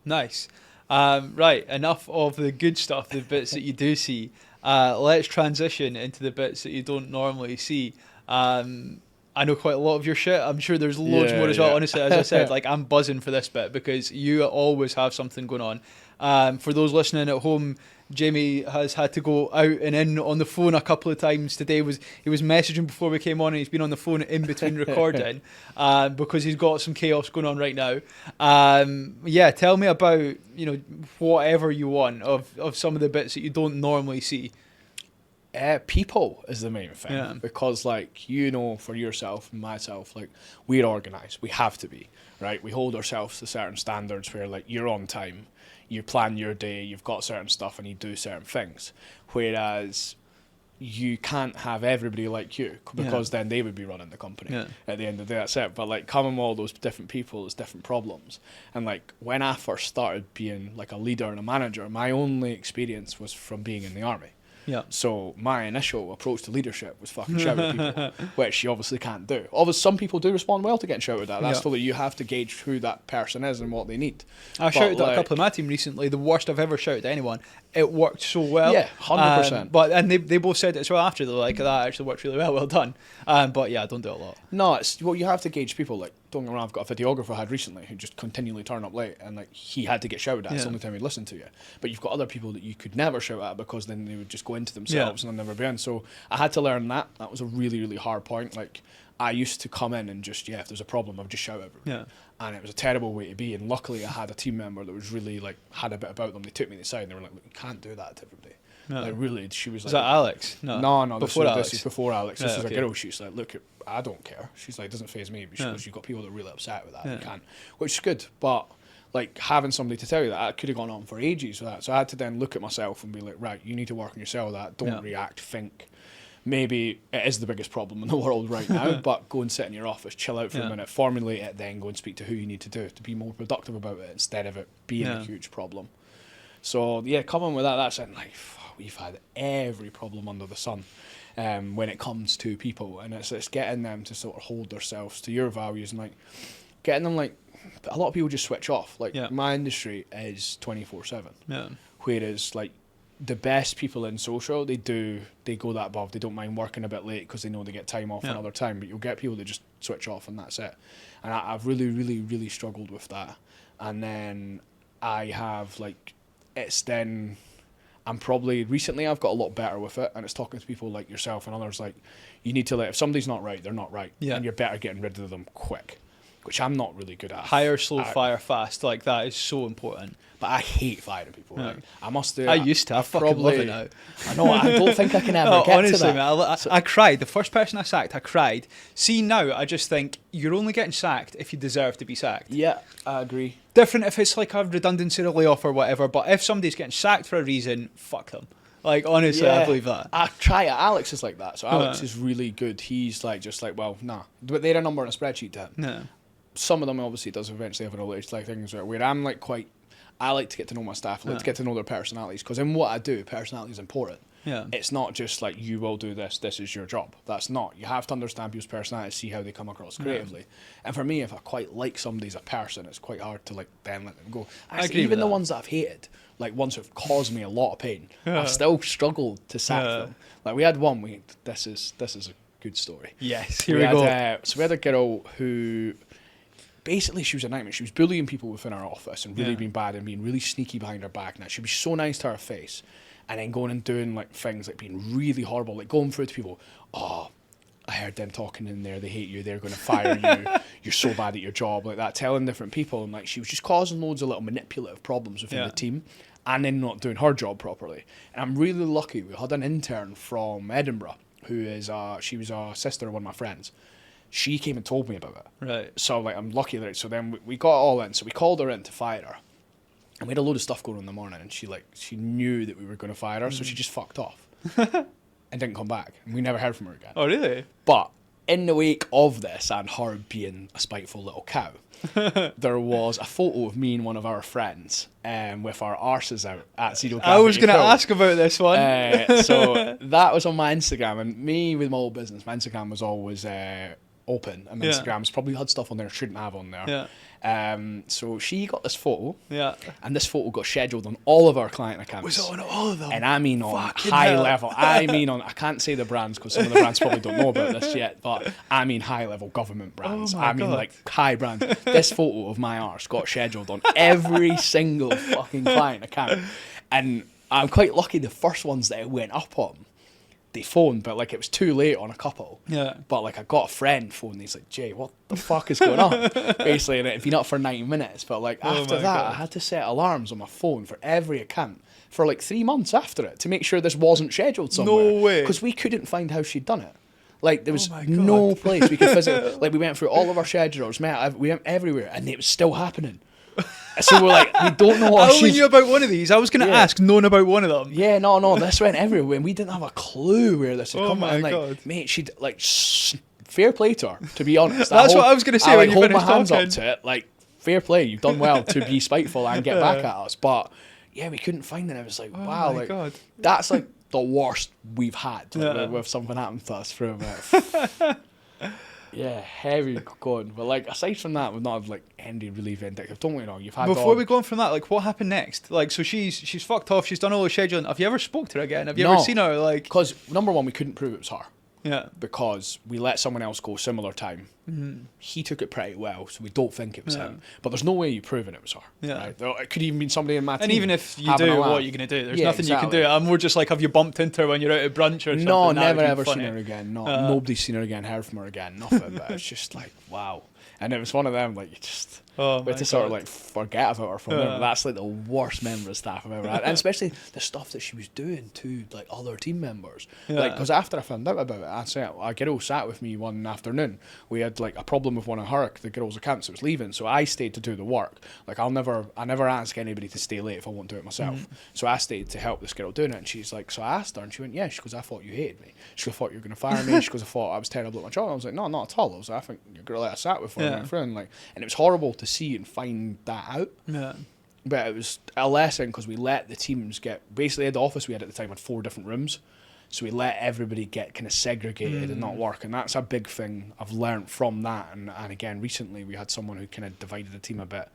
Nice. Right, enough of the good stuff, the bits that you do see. Let's transition into the bits that you don't normally see. I know quite a lot of your shit. I'm sure there's loads Yeah, more as well. yeah. Honestly, as I said, like I'm buzzing for this bit because you always have something going on. For those listening at home, Jamie has had to go out and in on the phone a couple of times today. He was messaging before we came on, and he's been on the phone in between recording because he's got some chaos going on right now. Yeah, tell me about whatever you want of some of the bits that you don't normally see. People is the main thing, Yeah. because like for yourself and myself, like we're organised, we have to be, right? We hold ourselves to certain standards where like you're on time, you plan your day, you've got certain stuff and you do certain things, whereas you can't have everybody like you, because then they would be running the company at the end of the day. That's it. But like coming with all those different people, there's different problems. And like when I first started being like a leader and a manager, my only experience was from being in the army. Yeah. So my initial approach to leadership was fucking shout at people, which you obviously can't do. Obviously, some people do respond well to getting shouted at. That's totally, you have to gauge who that person is and what they need. I shouted at a couple of my team recently, the worst I've ever shouted at anyone. It worked so well. Yeah, 100%. And they both said it as well after. They're like, that actually worked really well. Well done. But yeah, I don't do it a lot. No, it's you have to gauge people. Like, don't get me wrong, I've got a videographer I had recently who just continually turned up late, and like he had to get shouted at. It's the only time he'd listen to you. But you've got other people that you could never shout at, because then they would just go into themselves and they'll never be in. So I had to learn that. That was a really, really hard point. Like, I used to come in and just, if there's a problem, I would just shout at everybody. Yeah. And it was a terrible way to be. And luckily I had a team member that was really like, had a bit about them. They took me to the side and they were like, look, you can't do that to everybody. No. Like, really, she was like... Was that Alex? No, Before this is before Alex. This is okay. a girl. She's like, look, I don't care. She's like, it doesn't faze me. But she goes, you've got people that are really upset with that. They can't. Which is good. But like having somebody to tell you that, I could have gone on for ages with that. So I had to then look at myself and be like, right, you need to work on yourself with that. Don't react, think. Maybe it is the biggest problem in the world right now, but go and sit in your office, chill out for a minute, formulate it, then go and speak to who you need to do to be more productive about it instead of it being a huge problem. So coming with that, that's it. Like, we've had every problem under the sun when it comes to people, and it's getting them to sort of hold themselves to your values, and like getting them, like, a lot of people just switch off. Like my industry is 24/7, whereas like the best people in social, they go that above. They don't mind working a bit late because they know they get time off another time. But you'll get people that just switch off and that's it. And I've really, really, really struggled with that. And then I have like, it's then, I'm probably recently I've got a lot better with it, and it's talking to people like yourself and others, like, you need to if somebody's not right, they're not right, and you're better getting rid of them quick, which I'm not really good at. Hire slow, fire fast, like that is so important. But I hate firing people. Like, I must do. I used to. I fucking love it now. I know. I don't think I can ever get honestly, to that. Man, I cried. The first person I sacked, I cried. See, now I just think you're only getting sacked if you deserve to be sacked. Yeah, I agree. Different if it's like a redundancy or layoff or whatever, but if somebody's getting sacked for a reason, fuck them. Like, honestly, I believe that. I try it. Alex is like that. So Alex is really good. He's like, just like, well, nah. But they're a number on a spreadsheet to him. No. Some of them obviously does eventually have a knowledge, like things where I'm like I like to get to know my staff. I like to get to know their personalities, because in what I do, personality is important. Yeah. It's not just like, you will do this is your job. That's not. You have to understand people's personalities, see how they come across creatively. And for me, if I quite like somebody as a person, it's quite hard to like then let them go. Actually, even the ones that I've hated, like ones that have caused me a lot of pain, I've still struggled to sack them. Like we had one, this is a good story. Yes, here we go. So we had a girl who, basically, she was a nightmare. She was bullying people within our office and really being bad and being really sneaky behind her back. Now, she'd be so nice to her face, and then going and doing like things like being really horrible, like going through to people. Oh, I heard them talking in there. They hate you. They're going to fire you. You're so bad at your job, like that. Telling different people, and like she was just causing loads of little manipulative problems within the team, and then not doing her job properly. And I'm really lucky. We had an intern from Edinburgh who is she was a sister of one of my friends. She came and told me about it. Right. So like I'm lucky that. So then we got all in. So we called her in to fire her, and we had a load of stuff going on in the morning. And she knew that we were going to fire her, so she just fucked off and didn't come back. And we never heard from her again. Oh really? But in the wake of this and her being a spiteful little cow, there was a photo of me and one of our friends with our arses out at Zero Gravity. I was going to ask about this one. So that was on my Instagram, and me with my old business, my Instagram was always open, and Instagram's probably had stuff on there I shouldn't have on there. So she got this photo, Yeah. and this photo got scheduled on all of our client accounts. Was it on all of them? And I mean on Fucking high hell. level. I mean on, I can't say the brands because some of the brands probably don't know about this yet, but I mean high level government brands. Oh my I mean God. like high brands. This photo of my arse got scheduled on every single fucking client account. And I'm quite lucky the first ones that it went up on, they phoned, but like it was too late on a couple. Yeah. But like I got a friend phone, and he's like, Jay, what the fuck is going on? Basically, and it'd been up for 90 minutes. But like Oh after my that, God. I had to set alarms on my phone for every account for like 3 months after it to make sure this wasn't scheduled somewhere. No way. Because we couldn't find how she'd done it. Like there was Oh my no God. place we could physically. Like we went through all of our schedulers, we went everywhere, and it was still happening. So we're like, we don't know I what only she's. knew about one of these. I was going to Yeah. ask, knowing about one of them. Yeah, no, this went everywhere, and we didn't have a clue where this had Oh come. my And like, God. mate, she'd like fair play to her. To be honest, That's what I was gonna say I when like, you hold my finished hands talking. up to it. Like, fair play, you've done well to be spiteful and get back at us. But yeah, we couldn't find it. It was like, wow, my like God. that's like the worst we've had like, Yeah. with something happened to us for a bit. Yeah, heavy going. But like aside from that, we've not had like any really vindictive. Don't get me wrong, you've had Before odd- we go on from that, like, what happened next? Like, so she's fucked off. She's done all the scheduling. Have you ever spoke to her again? Have you No. ever seen her? Like, because number one, we couldn't prove it was her. yeah. Because we let someone else go similar time. He took it pretty well, so we don't think it was Yeah. him. But there's no way you've proven it was her. Yeah. Right? It could even been somebody in my team. And even if you having do, a laugh. what are you going to do? There's Yeah, nothing you exactly. can do. I'm more just like, have you bumped into her when you're out at brunch or something? No, That never would be ever funny. seen her again. No, Uh, nobody's seen her again, heard from her again, nothing. But it's just like, wow. And it was one of them, like, you just... Oh, we my had to sort of God. like forget about her from there. Yeah. That's like the worst member of staff I've ever had, and especially the stuff that she was doing to like other team members. Yeah. Like because after I found out about it, I said a girl sat with me one afternoon. We had like a problem with one of the girls' accounts that was leaving, so I stayed to do the work. Like I never ask anybody to stay late if I won't do it myself. So I stayed to help this girl doing it, and she's like, so I asked her, and she went, yeah. She goes, I thought you hated me. She goes, I thought you were going to fire me. She goes, I thought I was terrible at my job. I was like, no, not at all. I was like, I think your girl that I sat with Yeah. went through, and like, and it was horrible to see and find that out. Yeah. But it was a lesson because we let the teams get basically the office we had at the time had 4 different rooms, so we let everybody get kind of segregated and not work, and that's a big thing I've learned from that. And again recently we had someone who kind of divided the team a bit,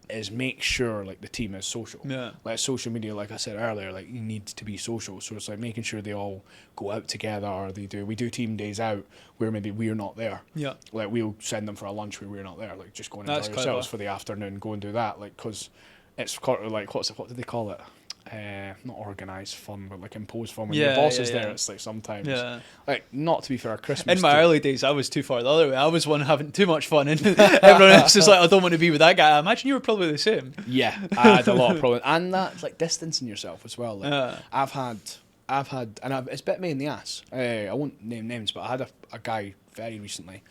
is make sure like the team is social. Yeah. Like social media, like I said earlier, like you need to be social, so it's like making sure they all go out together, or we do team days out where maybe we're not there. Yeah. Like we'll send them for a lunch where we're not there, like just go and That's enjoy yourselves clever. for the afternoon, go and do that, like because it's kind of like what do they call it? Not organised fun, but like imposed fun. When your Yeah, boss yeah, is there, yeah. it's like sometimes Yeah. like not to be fair, Christmas. In my too. early days, I was too far the other way. I was one having too much fun, and everyone else is like, I don't want to be with that guy. I imagine you were probably the same. Yeah, I had a lot of problems, and that's like distancing yourself as well. Like Yeah. I've had, and it's bit me in the ass. I won't name names, but I had a guy very recently.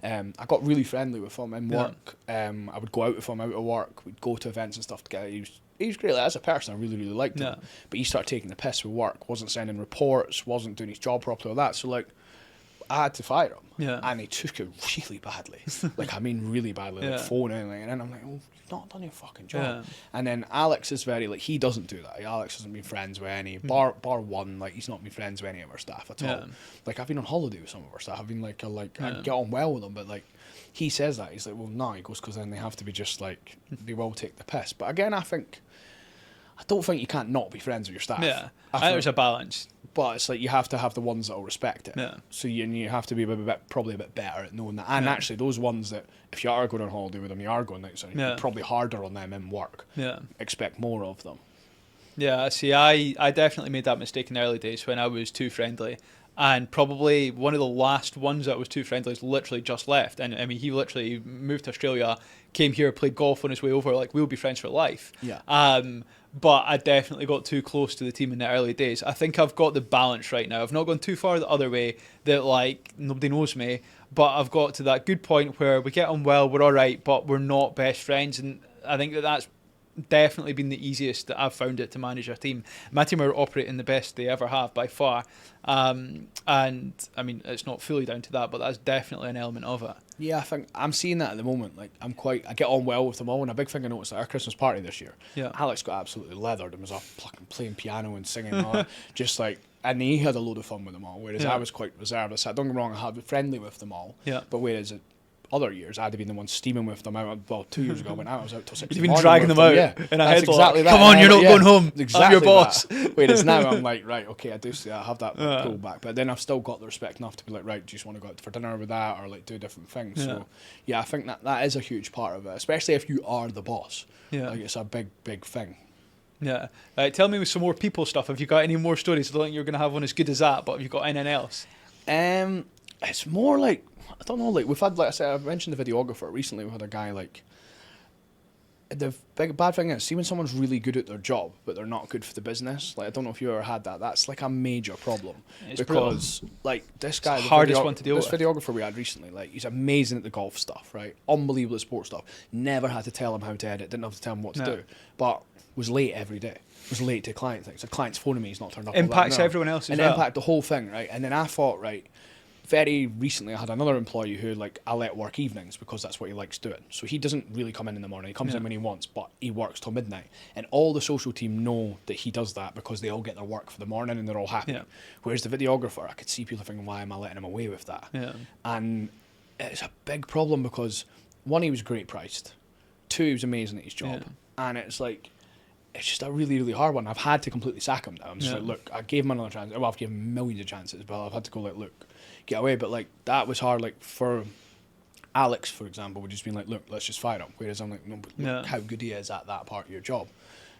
I got really friendly with him in Yeah. work. I would go out with him out of work. We'd go to events and stuff together. He was great. Like, as a person, I really, really liked him. Yeah. But he started taking the piss with work. Wasn't sending reports. Wasn't doing his job properly. All that. So like, I had to fire him. Yeah. And he took it really badly. Like I mean, really badly. Like Yeah. phoning, like, and then I'm like, oh, you've not done your fucking job. Yeah. And then Alex is very like he doesn't do that. Alex hasn't been friends with any bar one. Like he's not been friends with any of our staff at all. Yeah. Like I've been on holiday with some of our staff. I've been like I Yeah. get on well with them, but like he says that he's like, well, no, he goes because then they have to be just like they will take the piss. But again, I don't think you can't not be friends with your staff. Yeah. I I think there's think- a balance. but it's like you have to have the ones that will respect it. Yeah. So you have to be probably a bit better at knowing that. And Yeah. actually, those ones that if you are going on holiday with them, you are going outside. Yeah. You're probably harder on them in work. Yeah. Expect more of them. Yeah, see, I definitely made that mistake in the early days when I was too friendly. And probably one of the last ones that was too friendly is literally just left. And I mean, he literally moved to Australia, came here, played golf on his way over. Like, we'll be friends for life. Yeah. But I definitely got too close to the team in the early days. I think I've got the balance right now. I've not gone too far the other way that, like, nobody knows me. But I've got to that good point where we get on well, we're all right, but we're not best friends. And I think that's definitely been the easiest that I've found it to manage a team. My team are operating the best they ever have by far. And I mean, it's not fully down to that, but that's definitely an element of it. Yeah, I think I'm seeing that at the moment. Like I get on well with them all. And a big thing I noticed at our Christmas party this year, Yeah. Alex got absolutely leathered and was up playing piano and singing and all that. Just like, and he had a load of fun with them all. Whereas Yeah. I was quite reserved. So don't get me wrong, I had been friendly with them all. Yeah. But whereas other years, I'd have been the one steaming with them out. Well, 2 years ago, when I was out till 6 You've been dragging them out. Yeah, in a that's headlock. exactly that. Come on, you're not going home. Exactly I'm your boss. Whereas now I'm like, right, okay, I do see that. I have that pull back, but then I've still got the respect enough to be like, right, do you just want to go out for dinner with that, or like do different things? So yeah, I think that is a huge part of it, especially if you are the boss. Yeah, like it's a big thing. Yeah. Tell me some more people stuff. Have you got any more stories? I don't think you're going to have one as good as that, but have you got anything else? It's more like, I don't know, like we've had, like I said, I mentioned the videographer recently. We had a guy like, the bad thing is, see when someone's really good at their job, but they're not good for the business. Like, I don't know if you ever had that. That's like a major problem. It's because brutal. Like this guy, it's the hardest one to deal with. This videographer we had recently, like he's amazing at the golf stuff, right? Unbelievable at sports stuff. Never had to tell him how to edit. Didn't have to tell him what to do. But was late every day. Was late to client things. The client's phoning me. He's not turned up. Impacts everyone else as and well. Impact the whole thing, right? And then I thought, right. Very recently, I had another employee who, like, I let work evenings because that's what he likes doing. So he doesn't really come in the morning. He comes in when he wants, but he works till midnight. And all the social team know that he does that because they all get their work for the morning and they're all happy. Yeah. Whereas the videographer, I could see people thinking, why am I letting him away with that? Yeah. And it's a big problem because, one, he was great priced. Two, he was amazing at his job. Yeah. And it's like, it's just a really, really hard one. I've had to completely sack him now. I'm just like, look, I gave him another chance. Well, I've given him millions of chances, but I've had to go like, look, get away. But like that was hard. Like for Alex, for example, would just been like, look, let's just fire him. Whereas I'm like, no, but look how good he is at that part of your job.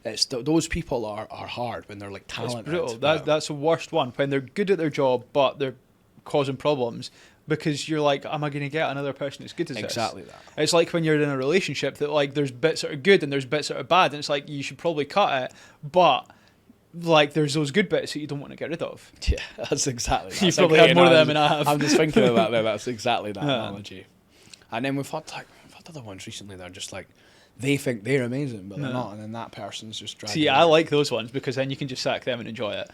It's those people are hard when they're like talented. It's brutal. That's the worst one, when they're good at their job but they're causing problems. Because you're like, am I going to get another person as good as this? Exactly that. It's like when you're in a relationship that like there's bits that are good and there's bits that are bad, and it's like you should probably cut it, but like there's those good bits that you don't want to get rid of. Yeah, that's exactly that. You've probably had more of them than I have. I'm just thinking of that there. That's exactly that analogy. And then we've had other ones recently that are just like, they think they're amazing, but they're not, and then that person's just dragging. See, I like those ones because then you can just sack them and enjoy it.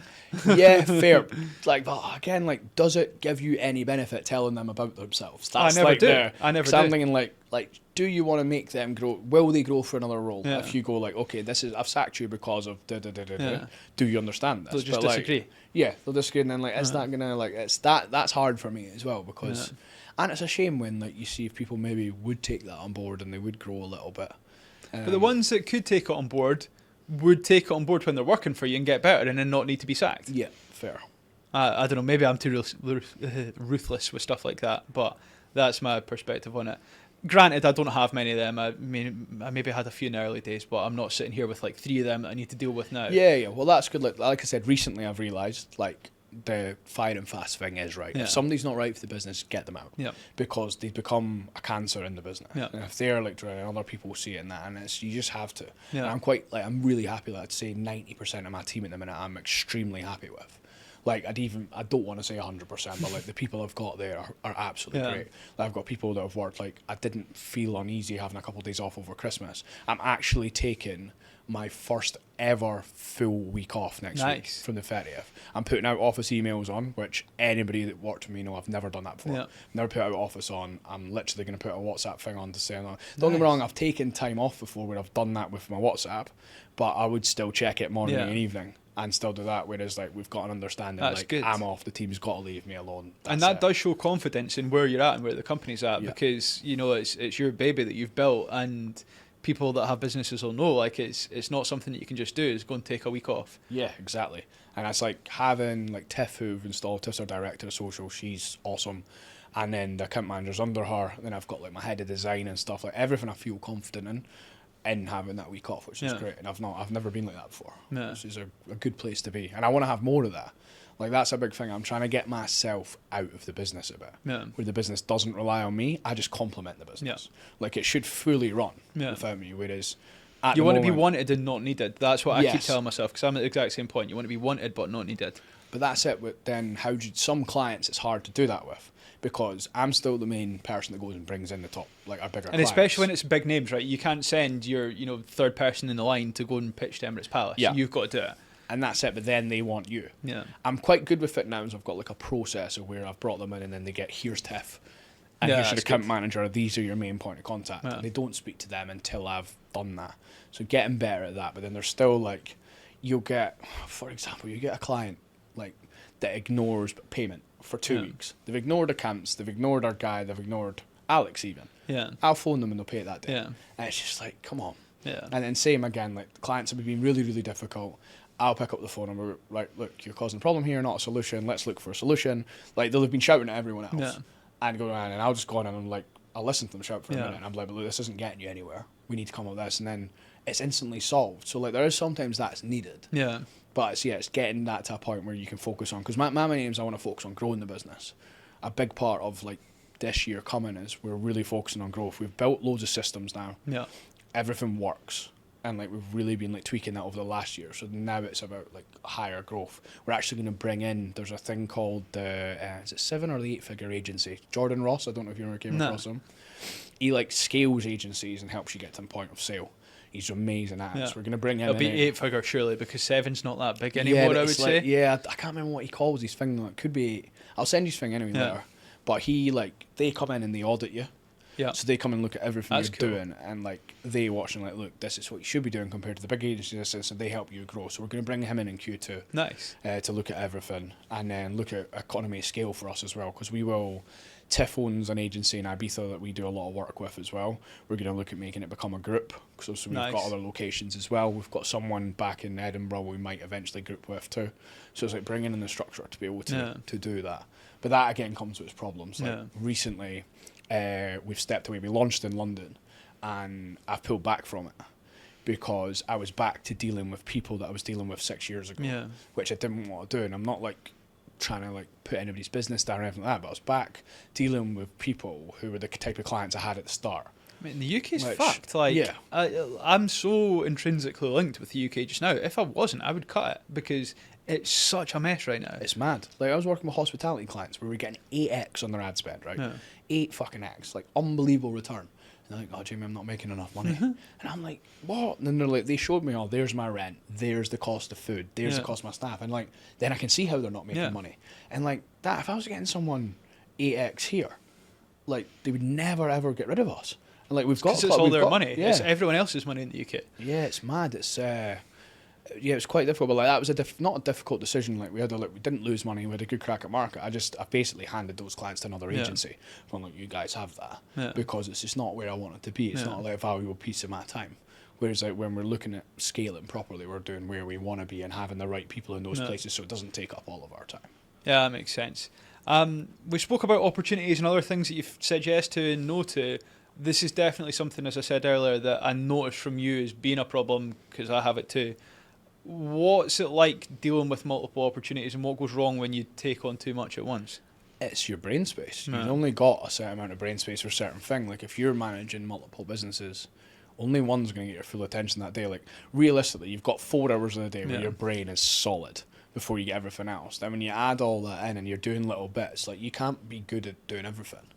Yeah, fair. Like, but again, like, does it give you any benefit telling them about themselves? That's I never like do. I never do. I'm thinking like, do you want to make them grow? Will they grow for another role? Yeah. If you go like, okay, I've sacked you because of do you understand this? They'll just disagree. Like, yeah, they'll disagree, and then like, is that gonna like, it's that's hard for me as well because, and it's a shame when like you see if people maybe would take that on board and they would grow a little bit. But the ones that could take it on board would take it on board when they're working for you and get better and then not need to be sacked. Yeah, fair. I don't know, maybe I'm too ruthless with stuff like that, but that's my perspective on it. Granted, I don't have many of them. I mean, I maybe had a few in the early days, but I'm not sitting here with like 3 of them that I need to deal with now. Yeah. Well, that's good. Like I said, recently I've realised like the fire and fast thing is right. Yeah. If somebody's not right for the business, get them out. Yeah. Because they've become a cancer in the business. Yeah. And if they're like drowning, other people will see it in that, and you just have to. Yeah. And I'm really happy that I'd say 90% of my team at the minute I'm extremely happy with. Like I don't want to say 100%, but like the people I've got there are absolutely great. Like, I've got people that have worked, like I didn't feel uneasy having a couple of days off over Christmas. I'm actually taking my first ever full week off next week from the 30th. I'm putting out office emails on, which anybody that worked with me know I've never done that before. Never put out office on. I'm literally going to put a WhatsApp thing on to say, don't get me wrong, I've taken time off before where I've done that with my WhatsApp, but I would still check it morning and evening and still do that, whereas like we've got an understanding. That's like good. I'm off, the team's got to leave me alone. And that does show confidence in where you're at and where the company's at, because you know it's your baby that you've built, and people that have businesses will know like it's not something that you can just do. It's go and take a week off. Yeah, exactly. And it's like having like Tiff, who've installed. Tiff's our director of social. She's awesome. And then the account manager's under her. And then I've got like my head of design and stuff, like everything I feel confident in having that week off, which is great. And I've never been like that before. Yeah. This is a good place to be, and I want to have more of that. Like that's a big thing. I'm trying to get myself out of the business a bit, where the business doesn't rely on me. I just complement the business. Like it should fully run without me. Whereas you want to be wanted and not needed. That's what I keep telling myself, because I'm at the exact same point. You want to be wanted but not needed. But that's it. But then some clients it's hard to do that with, because I'm still the main person that goes and brings in the top, like our bigger clients. And especially when it's big names, right? You can't send your third person in the line to go and pitch to Emirates Palace. Yeah. You've got to do it. And that's it, but then they want you. Yeah. I'm quite good with it now, so I've got like a process of where I've brought them in and then they get, here's Tiff, and here's your account manager, these are your main point of contact. Yeah. And they don't speak to them until I've done that. So getting better at that, but then there's still like, you'll get, for example, you get a client like that ignores payment for 2 weeks. They've ignored accounts, they've ignored our guy, they've ignored Alex even. Yeah. I'll phone them and they'll pay it that day. Yeah. And it's just like, come on. Yeah. And then same again, like the clients have been really, really difficult. I'll pick up the phone and we're like, look, you're causing a problem here, not a solution. Let's look for a solution. Like they'll have been shouting at everyone else. Yeah. And go on, and I'll just go on and I'm like, I'll listen to them shout for a Yeah. minute. And I'm like, but look, this isn't getting you anywhere. We need to come up with this. And then it's instantly solved. So like there is sometimes that's needed. Yeah. But it's getting that to a point where you can focus on, because my main aim is I want to focus on growing the business. A big part of like this year coming is we're really focusing on growth. We've built loads of systems now. Yeah. Everything works. And like we've really been like tweaking that over the last year. So now it's about like higher growth. We're actually going to bring in, there's a thing called the, is it 7 or the 8-figure agency? Jordan Ross, I don't know if you ever came across him. He like scales agencies and helps you get to the point of sale. He's amazing at it. So we're going to bring him in. It'll be 8-figure surely, because 7's not that big anymore, I would say. Yeah, I can't remember what he calls his thing. It could be 8. I'll send you his thing anyway later. But he like, they come in and they audit you. Yeah. So they come and look at everything That's you're cool. doing, and like they watch and like, look, this is what you should be doing compared to the big agencies, and they help you grow. So we're going to bring him in Q2. Nice. To look at everything, and then look at economy of scale for us as well, because we will. Tiff owns an agency in Ibiza that we do a lot of work with as well. We're going to look at making it become a group. So we've got other locations as well. We've got someone back in Edinburgh we might eventually group with too. So it's like bringing in the structure to be able to do that. But that again comes with its problems. Like recently, we've stepped away. We launched in London, and I've pulled back from it because I was back to dealing with people that I was dealing with 6 years ago, which I didn't want to do. And I'm not like trying to like put anybody's business down or anything like that, but I was back dealing with people who were the type of clients I had at the start. I mean, the UK's fucked. Like, yeah. I'm so intrinsically linked with the UK just now. If I wasn't, I would cut it, because it's such a mess right now. It's mad. Like I was working with hospitality clients where we were getting 8x on their ad spend, right? 8 fucking X, like unbelievable return. And they're like, oh, Jamie, I'm not making enough money. And I'm like, what? And then they're like, they showed me, oh, there's my rent, there's the cost of food, there's the cost of my staff. And like, then I can see how they're not making money. And like that, if I was getting someone 8x here, like they would never ever get rid of us. And like we've got, because it's all their money. Yeah. It's everyone else's money in the UK. Yeah, it's mad. It's it's quite difficult, but like that was not a difficult decision. Like we didn't lose money. We had a good crack at market. I basically handed those clients to another agency. I'm like, you guys have that because it's just not where I want it to be. It's not like a valuable piece of my time. Whereas like when we're looking at scaling properly, we're doing where we want to be and having the right people in those places, so it doesn't take up all of our time. Yeah, that makes sense. We spoke about opportunities and other things that you've said yes to and no to. This is definitely something, as I said earlier, that I noticed from you as being a problem, because I have it too. What's it like dealing with multiple opportunities, and what goes wrong when you take on too much at once? It's your brain space. You've only got a certain amount of brain space for a certain thing. Like if you're managing multiple businesses, only one's going to get your full attention that day. Like realistically, you've got 4 hours in the day where your brain is solid before you get everything else. Then when you add all that in and you're doing little bits, like you can't be good at doing everything.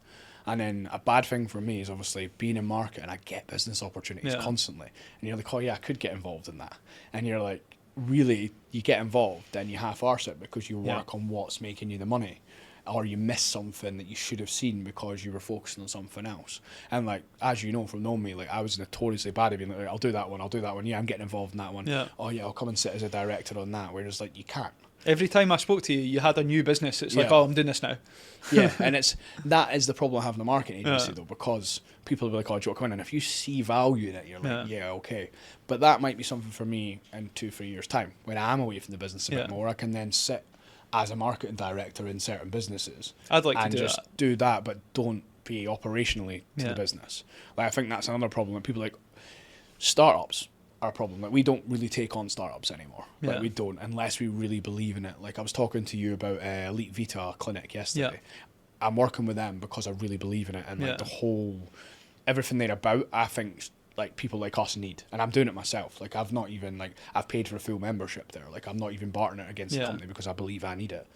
And then a bad thing for me is obviously being in market and I get business opportunities constantly. And you're like, oh yeah, I could get involved in that. And you're like, really, you get involved, then you half-arse it because you work on what's making you the money. Or you miss something that you should have seen because you were focusing on something else. And like, as you know from knowing me, like I was notoriously bad at being like, I'll do that one. Yeah, I'm getting involved in that one. Yeah. Oh yeah, I'll come and sit as a director on that. Whereas like, you can't. Every time I spoke to you, you had a new business. It's like, oh, I'm doing this now. Yeah, and that is the problem of having a marketing agency though, because people will be like, oh, do you want to come in? And if you see value in it, you're like, yeah, okay. But that might be something for me in 2-3 years' time when I'm away from the business a bit more. I can then sit as a marketing director in certain businesses. I'd like to do that, but don't be operationally to the business. Like I think that's another problem. Like people like startups are a problem. Like we don't really take on startups anymore. Like we don't, unless we really believe in it. Like I was talking to you about Elite Vita Clinic yesterday. I'm working with them because I really believe in it, and like the whole everything they're about, I think like people like us need, and I'm doing it myself. Like I've not even I've paid for a full membership there. Like I'm not even bartering it against the company because I believe I need it.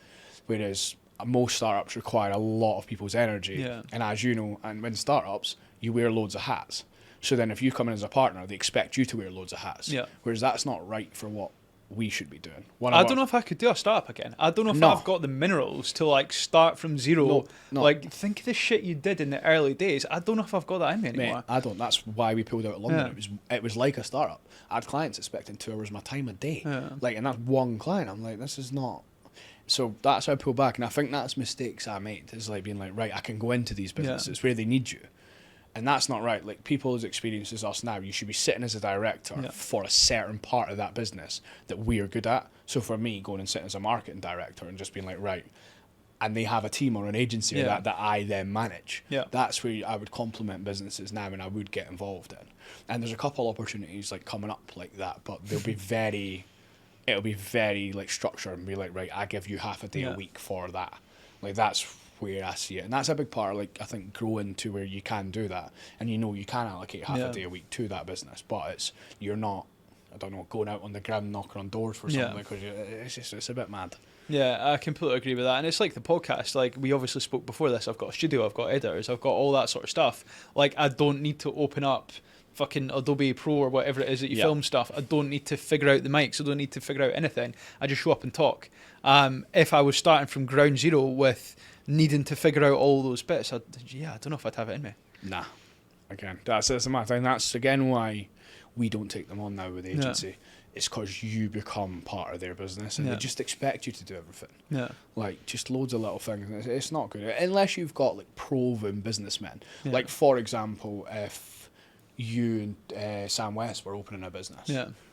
Whereas most startups require a lot of people's energy, and as you know, and when startups, you wear loads of hats. So then if you come in as a partner, they expect you to wear loads of hats. Yeah. Whereas that's not right for what we should be doing. I don't know if I could do a startup again. I don't know if I've got the minerals to like start from zero. No. Like think of the shit you did in the early days. I don't know if I've got that in me anymore. Mate, I don't. That's why we pulled out of London. It was like a startup. I had clients expecting 2 hours of my time a day. Like, and that's one client. I'm like, this is not. So that's how I pull back, and I think that's mistakes I made. Is like being like, right, I can go into these businesses where they need you, and that's not right. Like people as experienced as us now, you should be sitting as a director for a certain part of that business that we are good at. So for me, going and sitting as a marketing director and just being like, right, and they have a team or an agency that I then manage. Yeah. That's where I would complement businesses now, and I would get involved in. And there's a couple opportunities like coming up like that, but they'll be it'll be very like structured and be like, right, I give you half a day a week for that. Like that's where I see it, and that's a big part of, like, I think, growing to where you can do that, and you can allocate half a day a week to that business, but you're not, I don't know, going out on the ground knocking on doors for something, because it's a bit mad. Yeah, I completely agree with that. And it's like the podcast, like we obviously spoke before this, I've got a studio, I've got editors, I've got all that sort of stuff. Like I don't need to open up fucking Adobe Pro or whatever it is that you film stuff. I don't need to figure out the mics, I don't need to figure out anything. I just show up and talk. If I was starting from ground zero with needing to figure out all those bits, I don't know if I'd have it in me. Nah. Again, that's the matter. And that's again why we don't take them on now with the agency. Yeah. It's because you become part of their business, and they just expect you to do everything. Yeah. Like, just loads of little things. It's not good. Unless you've got, like, proven businessmen. Yeah. Like, for example, if you and Sam West were opening a business,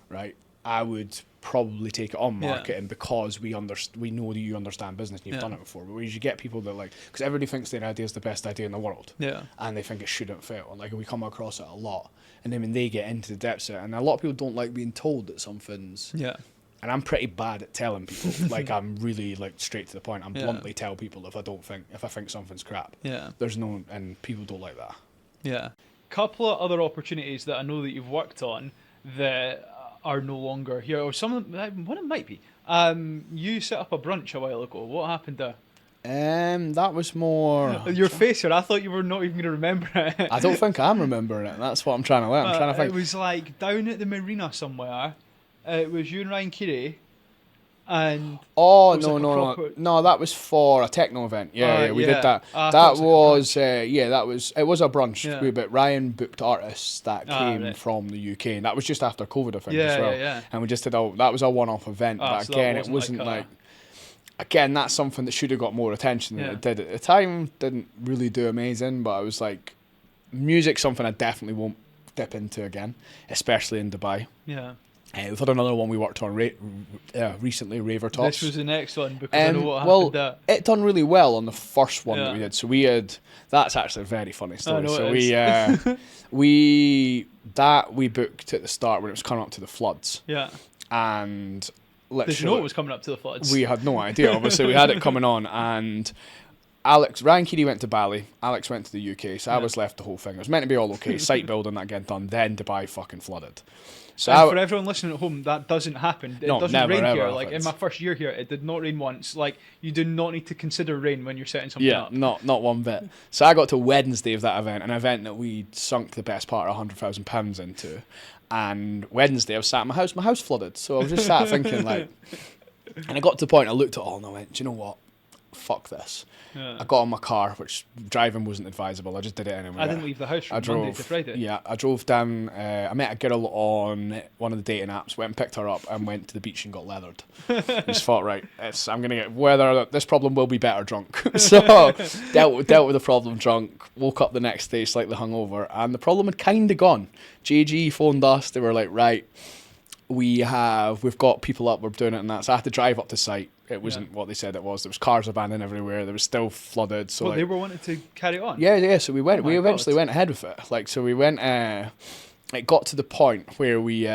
right, I would probably take it on marketing because we know that you understand business and you've done it before. But whereas you get people that, like, because everybody thinks their idea is the best idea in the world, and they think it shouldn't fail. And, like, we come across it a lot, and then when they get into the depths of it, and a lot of people don't like being told that something's and I'm pretty bad at telling people. Like, I'm really, like, straight to the point. I'm bluntly tell people if I think something's crap. Yeah. And people don't like that. Yeah. Couple of other opportunities that I know that you've worked on that are no longer here, or some of them, one it might be. You set up a brunch a while ago. What happened there? That was more... Your face here, I thought you were not even going to remember it. I don't think I'm remembering it. That's what I'm trying to learn. I'm trying to think. It was like down at the marina somewhere. It was you and Ryan Keary. And no, that was for a techno event. We did that. It was a brunch. But Ryan booked artists that came from the UK, and that was just after COVID, I think, as well. Yeah. And we just did that was a one-off event, but so again, it wasn't like again, that's something that should have got more attention than it did at the time. Didn't really do amazing, but I was like, music's something I definitely won't dip into again, especially in Dubai. Yeah. We've had another one we worked on recently, Raver Tots. This was the next one, because I know what happened there. It done really well on the first one that we did. So that's actually a very funny story. We booked at the start when it was coming up to the floods. Yeah. And did you know it was coming up to the floods? We had no idea, obviously. We had it coming on, and Ryan Keary went to Bali, Alex went to the UK, so I was left the whole thing. It was meant to be all okay, site building, that getting done, then Dubai fucking flooded. So for everyone listening at home, that doesn't happen. It doesn't rain here. Like, in my first year here, it did not rain once. Like, you do not need to consider rain when you're setting something up. Yeah, not one bit. So I got to Wednesday of that event, an event that we'd sunk the best part of £100,000 into. And Wednesday, I was sat in my house. My house flooded, so I was just sat thinking, like, and I got to the point. I looked at it all and I went, do you know what? Fuck this. Yeah. I got in my car, which driving wasn't advisable. I just did it anyway. I didn't leave the house from Monday to Friday. Yeah, I drove down. I met a girl on one of the dating apps, went and picked her up, and went to the beach and got leathered. Just thought, right, I'm going to get whether this problem will be better drunk. So dealt with the problem drunk, woke up the next day slightly hungover, and the problem had kind of gone. JG phoned us, they were like, right, we've got people up, we're doing it and that. So I had to drive up to site. It wasn't what they said it was. There was cars abandoned everywhere. There was still flooded. So they were wanting to carry on. Yeah. So we went. We eventually went ahead with it. Like, so we went. It got to the point where we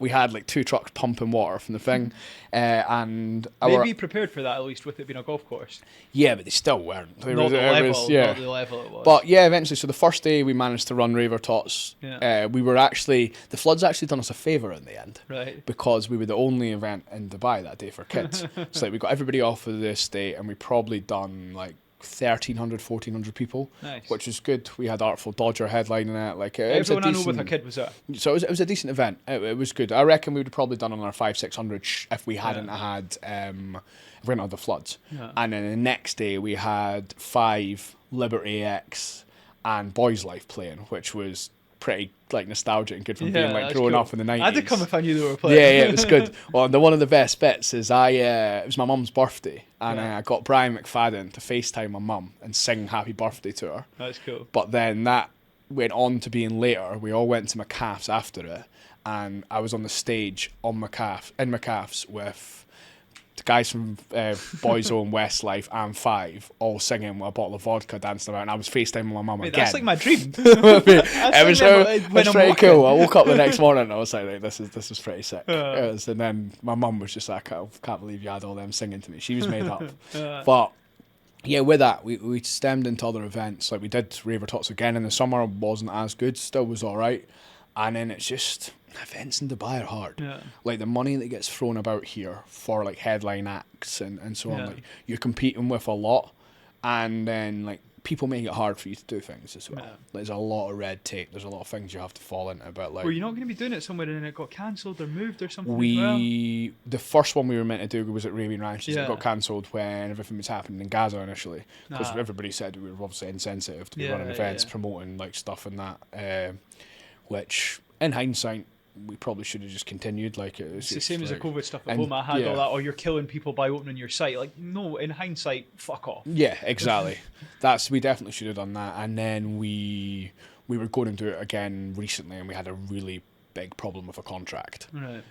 had like 2 trucks pumping water from the thing, and maybe prepared for that, at least with it being a golf course. Yeah, but they still weren't. Not the level it was. But yeah, eventually. So the first day we managed to run Raver Tots. Yeah. The floods actually done us a favour in the end, right? Because we were the only event in Dubai that day for kids. So like, we got everybody off of the estate, and we probably done like 1,300, 1,400 people, nice. Which was good. We had Artful Dodger headlining it. Like, everyone I know with a kid was there. So it was a decent event. It was good. I reckon we would have probably done another 500-600 if we hadn't had if we hadn't had the floods. Yeah. And then the next day we had 5 Liberty X and Boys Life playing, which was pretty like nostalgic and good from being like that's growing cool. up in the 90s. I had to come if I knew they were playing. Yeah, it was good. Well, one of the best bits is it was my mum's birthday, and I got Brian McFadden to FaceTime my mum and sing happy birthday to her. That's cool. But then that went on to being later. We all went to McCaff's after it, and I was on the stage in McCaff's with the guys from Boyzone, Westlife, and Five, all singing with a bottle of vodka, dancing around. And I was FaceTiming my mum again. That's like my dream. It was pretty cool. I woke up the next morning and I was like, right, this is pretty sick. And then my mum was just like, I can't believe you had all them singing to me. She was made up. But yeah, with that, we stemmed into other events. Like we did Raver Talks again in the summer. Wasn't as good, still was all right. And then it's just, events in Dubai are hard. Yeah. Like the money that gets thrown about here for like headline acts and so on, like you're competing with a lot, and then like people make it hard for you to do things as well. There's a lot of red tape. There's a lot of things you have to fall into. But like, were you not going to be doing it somewhere and it got cancelled or moved or something? The first one we were meant to do was at Arabian Ranches. It got cancelled when everything was happening in Gaza initially, because everybody said we were obviously insensitive to be running events, promoting like stuff and that. Which in hindsight, we probably should have just continued. Like it's the same as the like, COVID stuff at home. I had all that, or you're killing people by opening your site. Like, no, in hindsight, fuck off. Yeah, exactly. We definitely should have done that. And then we were going to do it again recently, and we had a really big problem with a contract. Right.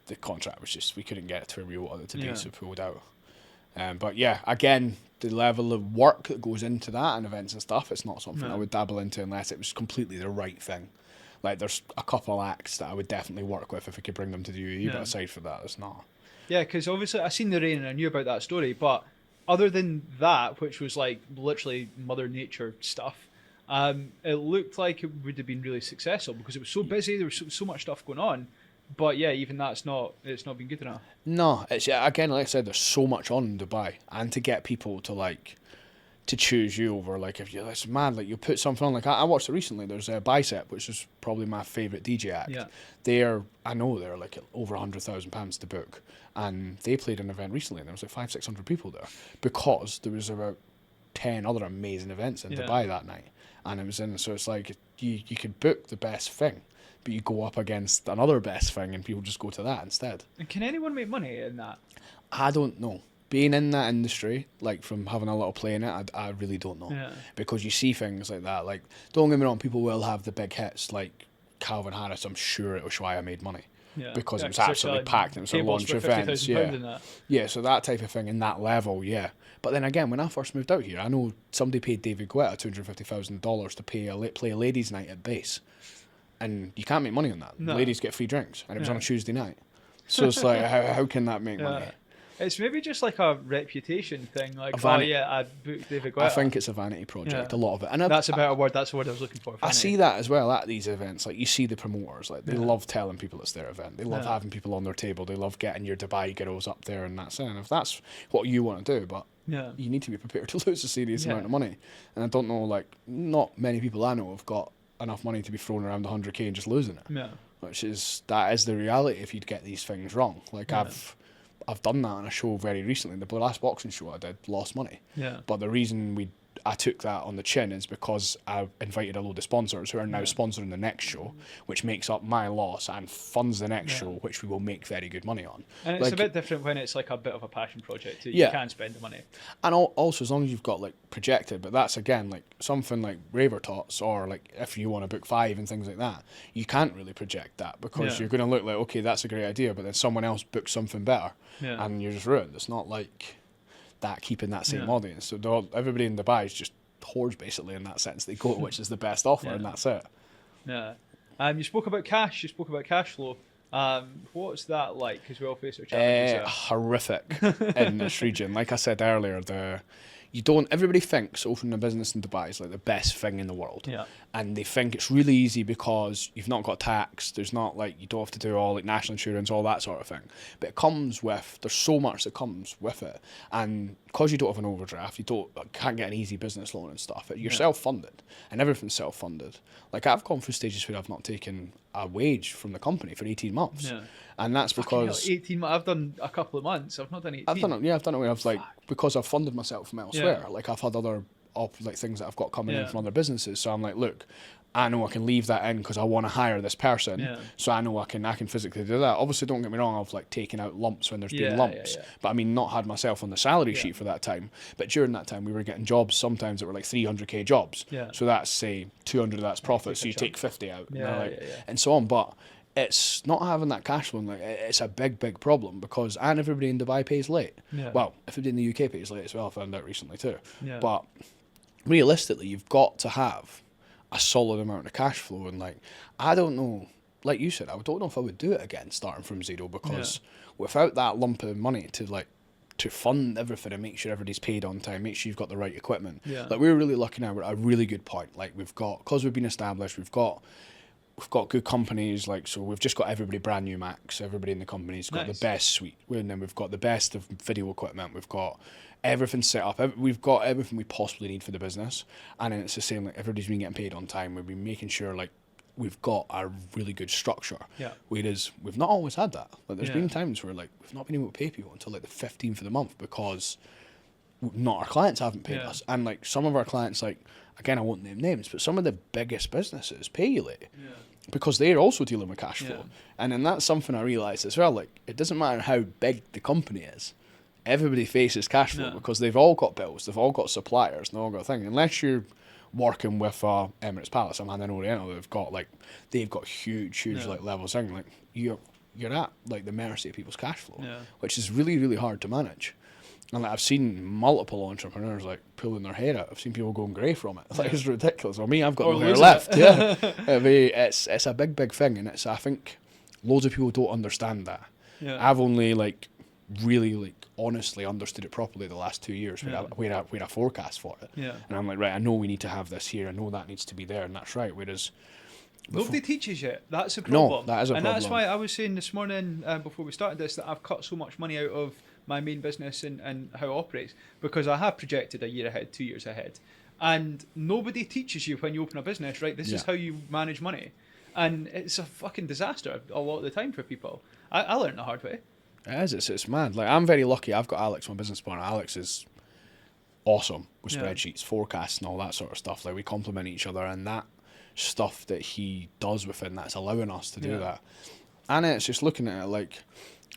The contract was just, we couldn't get it to where we wanted it to be, so we pulled out. But yeah, again, the level of work that goes into that and events and stuff, it's not something I would dabble into unless it was completely the right thing. Like, there's a couple acts that I would definitely work with if I could bring them to the UAE, but aside from that, it's not. Yeah, because obviously I seen the rain and I knew about that story, but other than that, which was like literally Mother Nature stuff, it looked like it would have been really successful because it was so busy, there was so much stuff going on. But yeah, even it's not been good enough. No, it's again, like I said, there's so much on in Dubai, and to get people to choose you over, like, if you're, it's mad, like, you put something on, like, I watched it recently, there's a Bicep, which is probably my favourite DJ act. Yeah. I know they're like over £100,000 to book, and they played an event recently, and there was like 500-600 people there, because there was about 10 other amazing events in Dubai that night, and it was so it's like, you could book the best thing, but you go up against another best thing, and people just go to that instead. And can anyone make money in that? I don't know. Being in that industry, like from having a little play in it, I really don't know. Yeah. Because you see things like that. Like, don't get me wrong, people will have the big hits, like Calvin Harris. I'm sure it was why I made money. Yeah. Because it was absolutely packed. It was a launch events. Yeah, so that type of thing in that level, yeah. But then again, when I first moved out here, I know somebody paid David Guetta $250,000 to play a ladies' night at base. And you can't make money on that. No. Ladies get free drinks. And it was on a Tuesday night. So it's like, how can that make money? It's maybe just like a reputation thing. Like, I booked David Guetta. I think it's a vanity project, a lot of it. And that's a better word. That's the word I was looking for. Vanity. I see that as well at these events. Like, you see the promoters, like, they love telling people it's their event. They love having people on their table. They love getting your Dubai girls up there and that's it. And if that's what you want to do, but you need to be prepared to lose a serious amount of money. And I don't know, like, not many people I know have got enough money to be thrown around 100k and just losing it. Yeah. That is the reality if you'd get these things wrong. Like, I've done that on a show very recently. The last boxing show I did lost money. Yeah. But the reason I took that on the chin is because I invited a load of sponsors who are now sponsoring the next show, which makes up my loss and funds the next show, which we will make very good money on. And it's a bit different when it's like a bit of a passion project. You can spend the money. And also, as long as you've got like projected, but that's again like something like Raver Tots, or like if you want to book 5 and things like that, you can't really project that because you're going to look like, okay, that's a great idea, but then someone else books something better and you're just ruined. It's not like that keeping that same audience. So everybody in Dubai is just whores basically in that sense. They go to which is the best offer and that's it. Yeah. You spoke about cash. You spoke about cash flow. What's that like? Because we all face our challenges. Horrific in this region. Like I said earlier, everybody thinks opening a business in Dubai is like the best thing in the world. Yeah. And they think it's really easy because you've not got tax. There's not like, you don't have to do all like national insurance, all that sort of thing. But there's so much that comes with it. And because you don't have an overdraft, can't get an easy business loan and stuff. You're self-funded and everything's self-funded. Like, I've gone through stages where I've not taken a wage from the company for 18 months. Yeah. And that's because 18 months. I've done a couple of months. I've not done 18. I've done it where I've because I've funded myself from elsewhere. Like, I've had other things that I've got coming in from other businesses. So I'm like, look, I know I can leave that in because I want to hire this person. Yeah. So I know I can physically do that. Obviously, don't get me wrong, I've like taken out lumps when there's been lumps. But I mean, not had myself on the salary sheet for that time. But during that time, we were getting jobs sometimes that were like 300k jobs. Yeah. So that's, say, 200 of that's profit. So you take 50 out. And so on. But it's not having that cash flow. Like, it's a big problem because everybody in Dubai pays late. Yeah. Well, everybody in the UK pays late as well, I found out recently too. Yeah. But realistically, you've got to have a solid amount of cash flow. And like, I don't know, like you said, I don't know if I would do it again starting from zero because without that lump of money to fund everything and make sure everybody's paid on time, make sure you've got the right equipment. Yeah. Like, we're really lucky now, we're at a really good point. Like, because we've been established, we've got good companies, like, so we've just got everybody brand new Macs. Everybody in the company's got the best suite. And then we've got the best of video equipment. We've got everything set up. We've got everything we possibly need for the business. And then it's the same, like, everybody's been getting paid on time. We've been making sure, like, we've got a really good structure. Yeah. Whereas we've not always had that. Like, there's been times where, like, we've not been able to pay people until, like, the 15th of the month because not our clients haven't paid us. And, like, some of our clients, like, again, I won't name names, but some of the biggest businesses pay you late. Yeah. Because they're also dealing with cash flow. And then that's something I realised as well. Like, it doesn't matter how big the company is. Everybody faces cash flow because they've all got bills, they've all got suppliers, they've all got a thing. Unless you're working with Emirates Palace, I'm in Oriental, they've got huge like levels in. Like, you're at like the mercy of people's cash flow, which is really, really hard to manage. And like, I've seen multiple entrepreneurs like pulling their hair out. I've seen people going grey from it. Like, it's ridiculous. Or me, I've got no hair left. It's a big thing, and I think loads of people don't understand that. I've only like really like honestly understood it properly the last 2 years where I forecast for it. And I'm like, right, I know we need to have this here. I know that needs to be there, and that's right. Whereas nobody teaches you. That's a problem. No, that is a problem. And that's why I was saying this morning before we started this that I've cut so much money out of my main business and how it operates because I have projected a year ahead, 2 years ahead. And nobody teaches you when you open a business, right? This is how you manage money. And it's a fucking disaster a lot of the time for people. I learned the hard way. It is. It's mad. Like, I'm very lucky. I've got Alex, my business partner. Alex is awesome with spreadsheets, forecasts, and all that sort of stuff. Like, we complement each other, and that stuff that he does within that's allowing us to do that. And it's just looking at it like,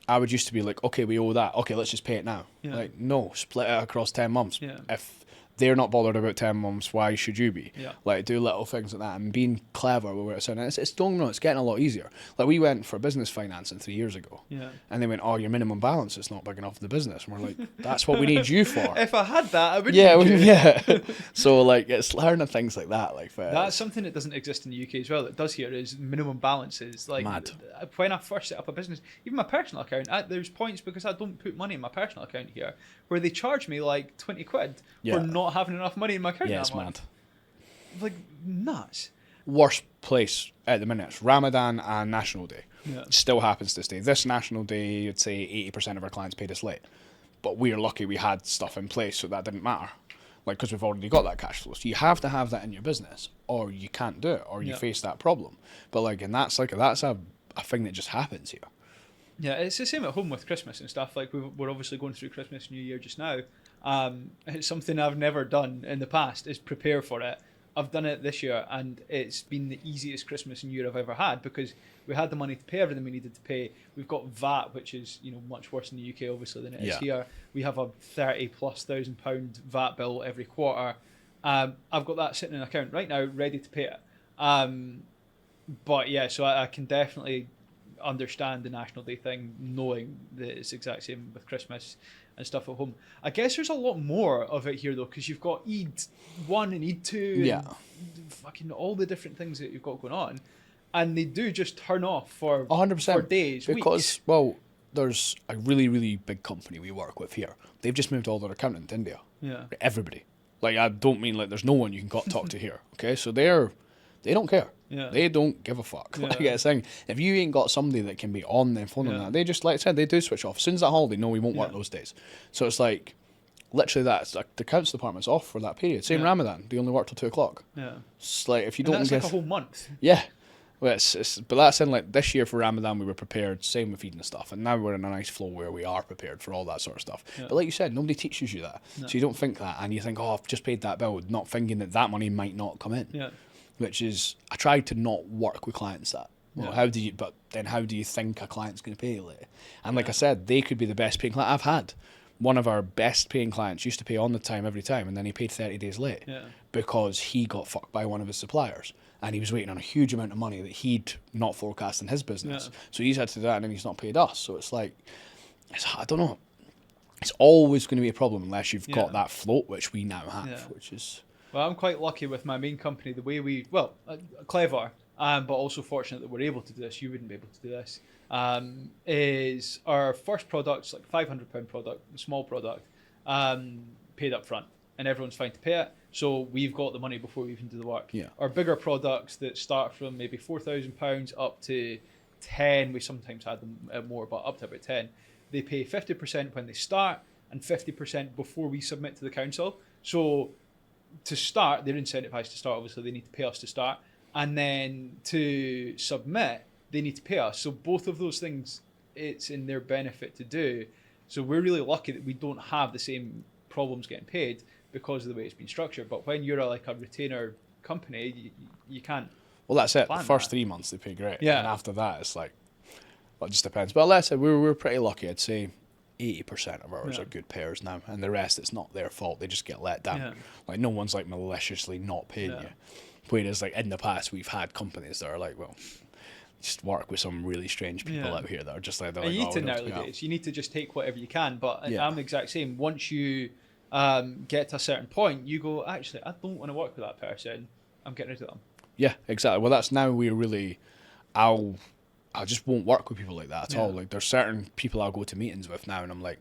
I would used to be like, okay, we owe that. Okay, let's just pay it now. Like, no, split it across 10 months. If they're not bothered about 10 months, why should you be? Like, do little things like that and being clever with where it's in. It's don't know, it's getting a lot easier. Like, we went for business financing 3 years ago. And they went, oh, your minimum balance is not big enough for the business. And we're like, that's what we need you for. If I had that, I would need you. So, like, it's learning things like that. Like, that's something that doesn't exist in the UK as well. It does here is minimum balances. Like, mad. When I first set up a business, even my personal account, there's points because I don't put money in my personal account here where they charge me like 20 quid for not having enough money in my account. Yeah, it's mad. Like, nuts. Worst place at the minute is Ramadan and National Day. It still happens to this day. This National Day, you'd say 80% of our clients paid us late. But we're lucky we had stuff in place, so that didn't matter. Like, because we've already got that cash flow. So you have to have that in your business, or you can't do it, or you face that problem. But like, and that's a thing that just happens here. Yeah, it's the same at home with Christmas and stuff. Like, we're obviously going through Christmas, New Year just now. It's something I've never done in the past, is prepare for it. I've done it this year, and it's been the easiest Christmas and New Year I've ever had because we had the money to pay everything we needed to pay. We've got VAT, which is much worse in the UK obviously than it is here. We have a £30,000+ VAT bill every quarter. I've got that sitting in an account right now, ready to pay it. But yeah, so I can definitely understand the National Day thing, knowing that it's the exact same with Christmas and stuff at home. I guess there's a lot more of it here though, because you've got Eid 1 and Eid 2 and fucking all the different things that you've got going on, and they do just turn off for 100% for days, because weeks. Well, there's a really, really big company we work with here. They've just moved all their accounting to India. Everybody. Like, I don't mean like there's no one you can talk to here. Okay, so they don't care. They don't give a fuck. Like, it's saying, if you ain't got somebody that can be on their phone and that, they just, like I said, they do switch off. As soon as that holiday, no, we won't work those days. So it's like, literally that's like the accounts department's off for that period. Same Ramadan, they only work till 2 o'clock. It's like, if you don't that's like a whole month. Well, but that's in like this year for Ramadan we were prepared, same with eating stuff, and now we're in a nice flow where we are prepared for all that sort of stuff. But like you said, nobody teaches you that, so you don't think that, and you think, oh, I've just paid that bill, not thinking that money might not come in. which is I try to not work with clients that. Well, Yeah. how do you think a client's going to pay you later? And like I said, they could be the best paying client I've had. One of our best paying clients used to pay on the time every time, and then he paid 30 days late because he got fucked by one of his suppliers, and he was waiting on a huge amount of money that he'd not forecast in his business. So he's had to do that, and then he's not paid us. So it's like, I don't know. It's always going to be a problem unless you've got that float, which we now have, which is... Well, I'm quite lucky with my main company, the way clever, but also fortunate that we're able to do this. You wouldn't be able to do this. Is our first product's like £500 product, a small product, paid up front, and everyone's fine to pay it. So we've got the money before we even do the work. Yeah. Our bigger products that start from maybe £4,000 up to 10, we sometimes had them more, but up to about 10, they pay 50% when they start and 50% before we submit to the council. So to start, they're incentivized to start. Obviously, they need to pay us to start, and then to submit, they need to pay us. So both of those things, it's in their benefit to do. So we're really lucky that we don't have the same problems getting paid because of the way it's been structured. But when you're like a retainer company, you can't. Well, that's it. The first 3 months they pay great, and after that it's like, well, it just depends. But let's say we're pretty lucky. I'd say 80% of ours are good payers now, and the rest, it's not their fault. They just get let down. Like no one's like maliciously not paying you. Whereas like in the past, we've had companies that are like, well, just work with some really strange people out here that are just like, and you need to nowadays. You need to just take whatever you can. But I'm the exact same. Once you get to a certain point, you go, actually, I don't want to work with that person. I'm getting rid of them. Yeah, exactly. Well, that's now we're really, I just won't work with people like that at all. Like there's certain people I'll go to meetings with now, and I'm like,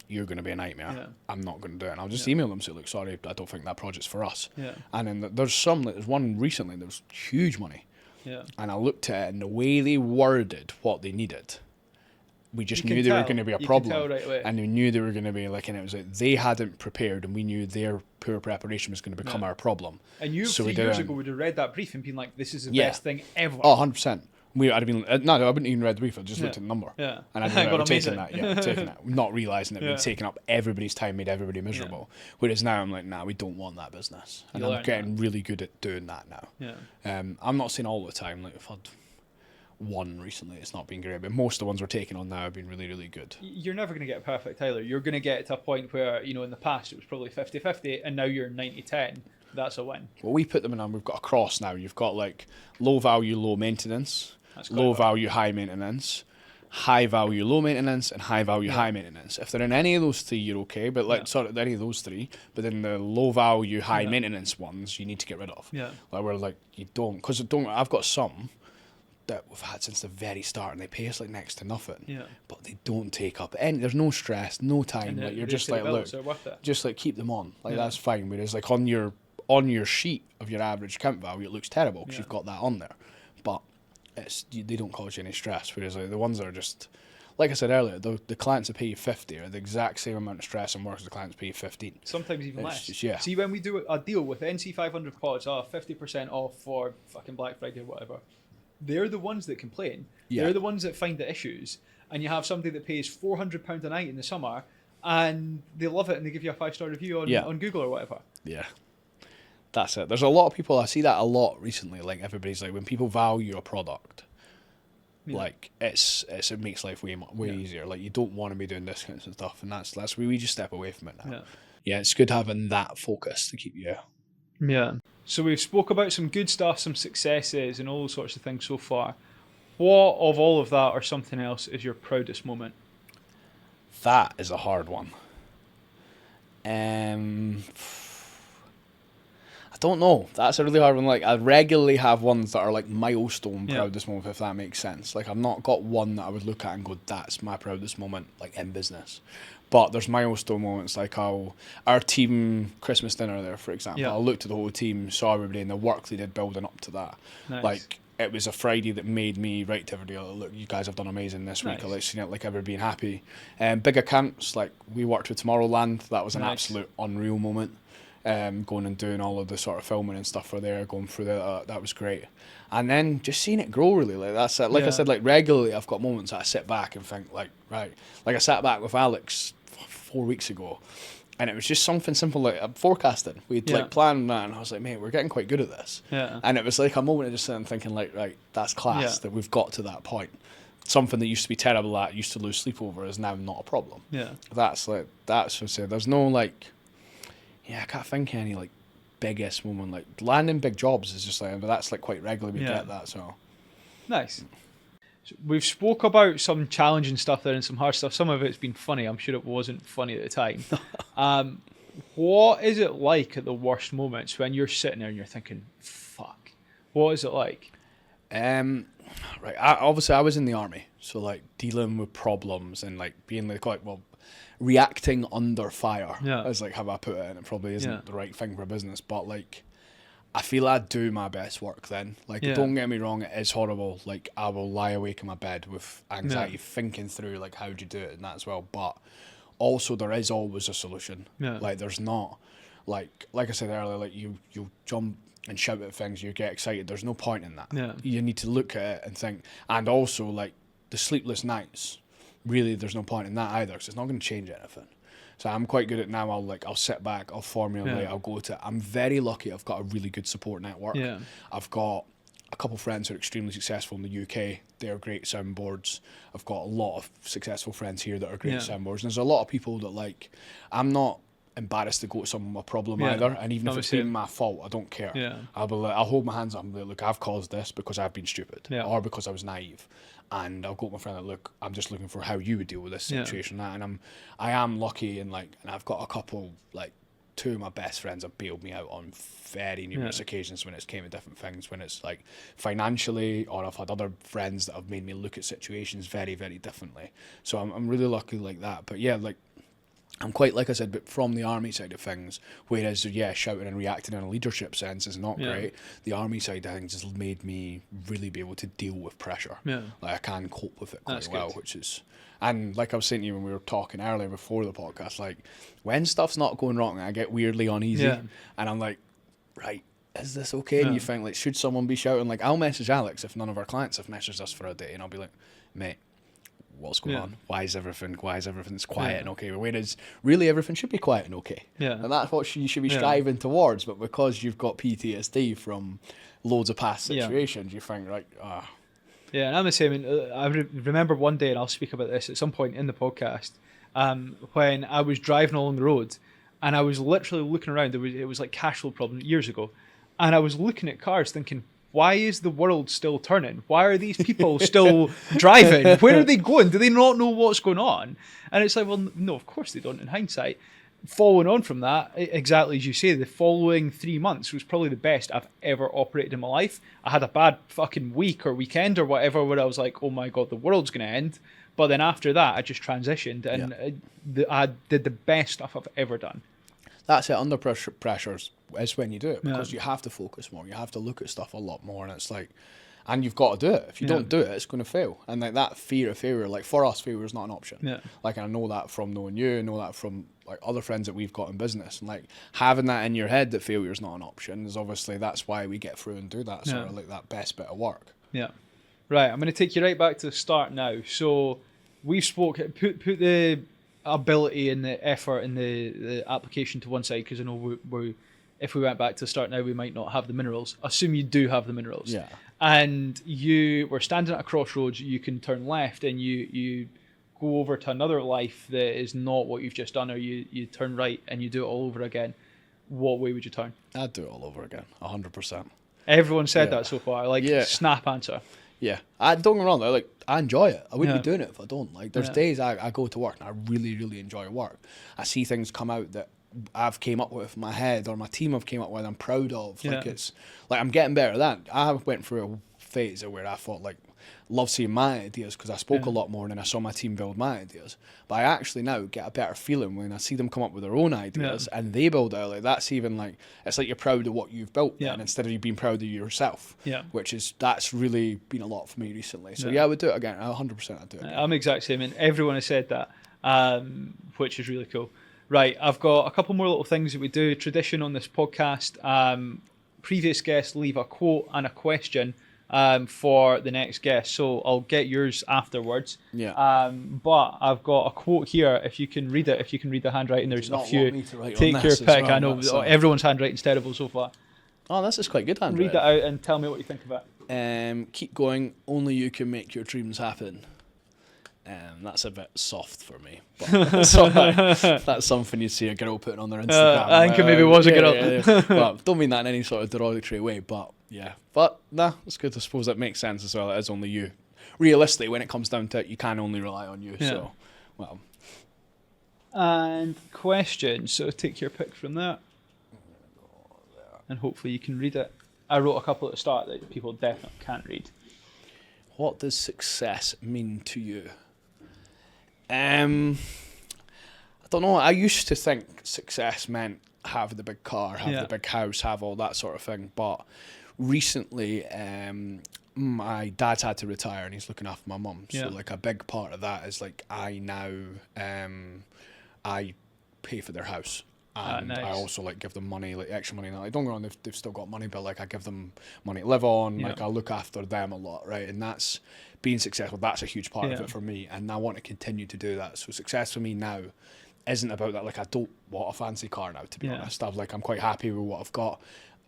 you're going to be a nightmare. I'm not going to do it. And I'll just email them, say, look, sorry, I don't think that project's for us. And then there's one recently, there was huge money. And I looked at it, and the way they worded what they needed, we just knew they were going to be a problem. And we knew they were going to be like, and it was like they hadn't prepared, and we knew their poor preparation was going to become our problem. And you, so 3 years ago, would have read that brief and been like, this is the best thing ever. Oh, 100%. I'd have been, no, I wouldn't even read the brief. I just looked at the number. And I'd have taken that, not realising it would taken up everybody's time, made everybody miserable. Whereas now I'm like, nah, we don't want that business. And I'm getting really good at doing that now. I'm not saying all the time. Like I've had one recently, it's not been great, but most of the ones we're taking on now have been really, really good. You're never going to get perfect either. You're going to get to a point where, in the past it was probably 50-50, and now you're 90-10. That's a win. Well, we put them in, and we've got a cross now. You've got like low value, low maintenance. Low value, high maintenance, high value, low maintenance, and high value, high maintenance. If they're in any of those three, you're okay. But like sort of any of those three, but then the low value, high maintenance ones, you need to get rid of. Like we're like, you don't, because I've got some that we've had since the very start, and they pay us like next to nothing. But they don't take up any. There's no stress, no time. Like you're just like, look, just like keep them on. Like that's fine. Whereas like on your sheet of your average account value, it looks terrible because you've got that on there. But they don't cause you any stress, whereas like the ones that are just, like I said earlier, the clients that pay you 50 are the exact same amount of stress and work as the clients pay you 15. Sometimes even less. Just, See, when we do a deal with NC 500 pods, 50% off for fucking Black Friday or whatever, they're the ones that complain. They're the ones that find the issues. And you have somebody that pays £400 a night in the summer, and they love it, and they give you a 5-star review on Google or whatever. That's it. There's a lot of people, I see that a lot recently, like everybody's like, when people value a product, like it makes life way easier. Like you don't want to be doing discounts and stuff, and that's where we just step away from it now. It's good having that focus to keep you. So we've spoke about some good stuff, some successes, and all those sorts of things so far. What of all of that or something else is your proudest moment? That is a hard one. I don't know. That's a really hard one. Like I regularly have ones that are like milestone proudest moment, if that makes sense. Like I've not got one that I would look at and go, that's my proudest moment, like in business. But there's milestone moments, like our team Christmas dinner there, for example. I looked at the whole team, saw everybody and the work they did building up to that. Like it was a Friday that made me write to everybody, look, you guys have done amazing this week. I like seeing it, like everybody being happy. Big accounts, like we worked with Tomorrowland. That was an absolute unreal moment. Going and doing all of the sort of filming and stuff for there, going through that was great. And then just seeing it grow, really, like that's it. Like I said, like regularly I've got moments that I sit back and think, like, right, like I sat back with Alex 4 weeks ago, And it was just something simple like forecasting. We'd like planned that, and I was like, mate, we're getting quite good at this. Yeah. And it was like a moment of just sitting thinking, like, right, that's class that we've got to that point. Something that used to be terrible at, used to lose sleep over, is now not a problem. Yeah. That's what I say. There's no like, I can't think of any like biggest moment. Like landing big jobs is just like, but that's like quite regularly we get that. So nice. So we've spoke about some challenging stuff there and some hard stuff. Some of it's been funny. I'm sure it wasn't funny at the time. What is it like at the worst moments when you're sitting there and you're thinking, fuck? What is it like? Right. Obviously, I was in the army, so like dealing with problems and like being like reacting under fire is like how I put it, and it probably isn't the right thing for business, but like I feel I do my best work then. Like don't get me wrong, it is horrible. Like I will lie awake in my bed with anxiety thinking through like how do you do it and that as well, but also there is always a solution. Like there's not like I said earlier, like you jump and shout at things, you get excited. There's no point in that. You need to look at it and think. And also, like, the sleepless nights, really, there's no point in that either, because it's not going to change anything. So I'm quite good at now. I'll sit back, I'll formulate, I'll go to it. I'm very lucky I've got a really good support network. I've got a couple of friends who are extremely successful in the UK. They're great soundboards. I've got a lot of successful friends here that are great soundboards. And there's a lot of people that, like, I'm not embarrassed to go to someone with a problem either, and even if it's been my fault, I don't care. I'll hold my hands up and be like, look, I've caused this because I've been stupid or because I was naive, and I'll go to my friend and look, I'm just looking for how you would deal with this situation. And I am lucky, and like, and I've got a couple, like two of my best friends have bailed me out on very numerous occasions when it's came to different things, when it's like financially, or I've had other friends that have made me look at situations very, very differently. So I'm really lucky like that. But yeah, like, I'm quite, like I said, but from the army side of things, whereas, shouting and reacting in a leadership sense is not great. The army side of things has made me really be able to deal with pressure. Like, I can cope with it quite well, which is... And like I was saying to you when we were talking earlier before the podcast, like, when stuff's not going wrong, I get weirdly uneasy. And I'm like, right, is this okay? And you think, like, should someone be shouting? Like, I'll message Alex if none of our clients have messaged us for a day, and I'll be like, mate, what's going on? Why is everything quiet and okay? Whereas really everything should be quiet and okay. And that's what you should be striving towards. But because you've got PTSD from loads of past situations, you think, right, Yeah, and I'm the same. I remember one day, and I'll speak about this at some point in the podcast, when I was driving along the road, and I was literally looking around. It was like cash flow problem years ago, and I was looking at cars thinking, why is the world still turning? Why are these people still driving? Where are they going? Do they not know what's going on? And it's like, well, no, of course they don't in hindsight. Following on from that, exactly as you say, the following 3 months was probably the best I've ever operated in my life. I had a bad fucking week or weekend or whatever where I was like, oh my God, the world's going to end. But then after that, I just transitioned and I did the best stuff I've ever done. That's it, under pressures is when you do it, because you have to focus more, you have to look at stuff a lot more, and it's like, and you've got to do it. If you don't do it, it's going to fail. And like that fear of failure, like for us, failure is not an option. Like, I know that from knowing you, I know that from like other friends that we've got in business, and like having that in your head that failure is not an option is obviously, that's why we get through and do that sort of like that best bit of work. Right, I'm going to take you right back to the start now. So we've put the ability and the effort and the application to one side, because I know if we went back to the start now, we might not have the minerals. Assume you do have the minerals. And you were standing at a crossroads, you can turn left and you go over to another life that is not what you've just done, or you turn right and you do it all over again. What way would you turn? I'd do it all over again, 100%. Everyone said that so far, like snap answer. Don't get me wrong though, like, I enjoy it. I wouldn't be doing it if I don't. Like, there's days I go to work and I really, really enjoy work. I see things come out that I've came up with in my head, or my team have came up with, I'm proud of. Like, it's like I'm getting better at that. I went through a phase where I thought, like, love seeing my ideas, because I spoke a lot more and I saw my team build my ideas. But I actually now get a better feeling when I see them come up with their own ideas and they build out. Like, that's even like, it's like you're proud of what you've built, and instead of you being proud of yourself, that's really been a lot for me recently. So I would do it again. 100% I'd do it again. I'm exact same, and everyone has said that, which is really cool. Right, I've got a couple more little things that we do. Tradition on this podcast. Previous guests leave a quote and a question. for the next guest. So I'll get yours afterwards. Yeah. But I've got a quote here. If you can read it, if you can read the handwriting, there's a few. Take your pick. I know everyone's handwriting's terrible so far. Oh, this is quite good handwriting. Read that out and tell me what you think of it. Keep going. Only you can make your dreams happen. That's a bit soft for me. But so, that's something you'd see a girl putting on their Instagram. I think it maybe was a girl. Yeah. Well, don't mean that in any sort of derogatory way, but yeah. But nah, it's good. I suppose that makes sense as well. It is only you. Realistically, when it comes down to it, you can only rely on you. Yeah. So, well. And question. So take your pick from that. And hopefully you can read it. I wrote a couple at the start that people definitely can't read. What does success mean to you? I don't know. I used to think success meant have the big car, have the big house, have all that sort of thing. But recently, my dad's had to retire and he's looking after my mum. So like a big part of that is like I now I pay for their house. And nice. I also like give them money, like extra money. Like, don't get me wrong, they've still got money, but like I give them money to live on. Like I look after them a lot, right? And that's being successful. That's a huge part of it for me, and I want to continue to do that. So success for me now isn't about that. Like I don't want a fancy car now, to be honest. I'm quite happy with what I've got.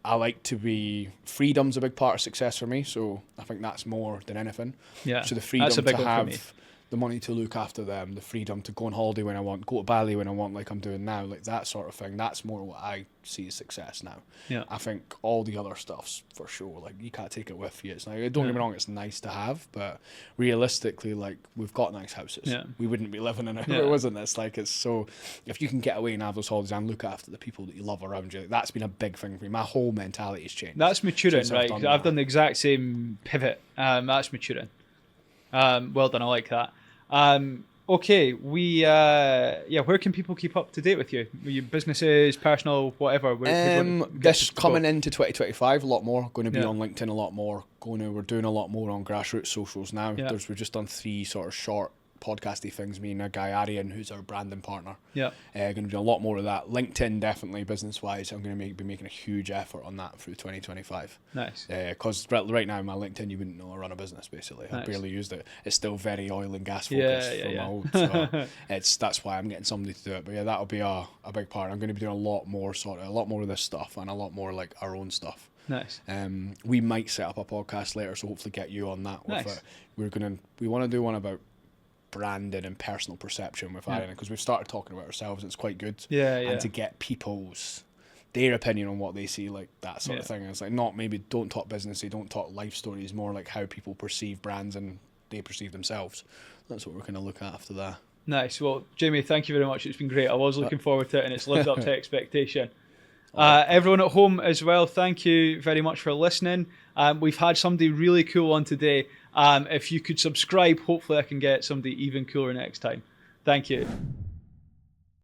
I like to be freedom's a big part of success for me. So I think that's more than anything. Yeah. So the freedom to have the money to look after them, the freedom to go on holiday when I want, go to Bali when I want, like I'm doing now, like that sort of thing. That's more what I see as success now. Yeah. I think all the other stuff's for sure, like you can't take it with you. It's like, don't get me wrong, it's nice to have, but realistically, like we've got nice houses. Yeah. We wouldn't be living in it if it wasn't this. Like it's so, if you can get away and have those holidays and look after the people that you love around you, that's been a big thing for me. My whole mentality has changed. That's maturing, right? I've done the exact same pivot. That's maturing. Well done, I like that. Okay, where can people keep up to date with you? Your businesses, personal, whatever. This coming into 2025, a lot more. Going to be on LinkedIn a lot more. We're doing a lot more on grassroots socials now. We've just done 3 sort of short podcasty things, me and a guy Arian, who's our branding partner. Going to do a lot more of that. LinkedIn, definitely business wise, I'm going to be making a huge effort on that through 2025. Nice. Because right now my LinkedIn, you wouldn't know I run a business basically. Nice. I barely used it. It's still very oil and gas focused from my old. So that's why I'm getting somebody to do it. But yeah, that'll be a big part. I'm going to be doing a lot more of this stuff and a lot more like our own stuff. Nice. We might set up a podcast later, so hopefully get you on that. Nice. With it. We want to do one about branding and personal perception with Arian, because we've started talking about ourselves. It's quite good. And to get their opinion on what they see, like that sort of thing. It's like don't talk businessy, don't talk life stories, more like how people perceive brands and they perceive themselves. That's what we're going to look at after that. Nice. Well, Jamie, thank you very much. It's been great. I was looking forward to it and it's lived up to expectation. Everyone at home as well, thank you very much for listening. We've had somebody really cool on today. If you could subscribe, hopefully I can get somebody even cooler next time. Thank you.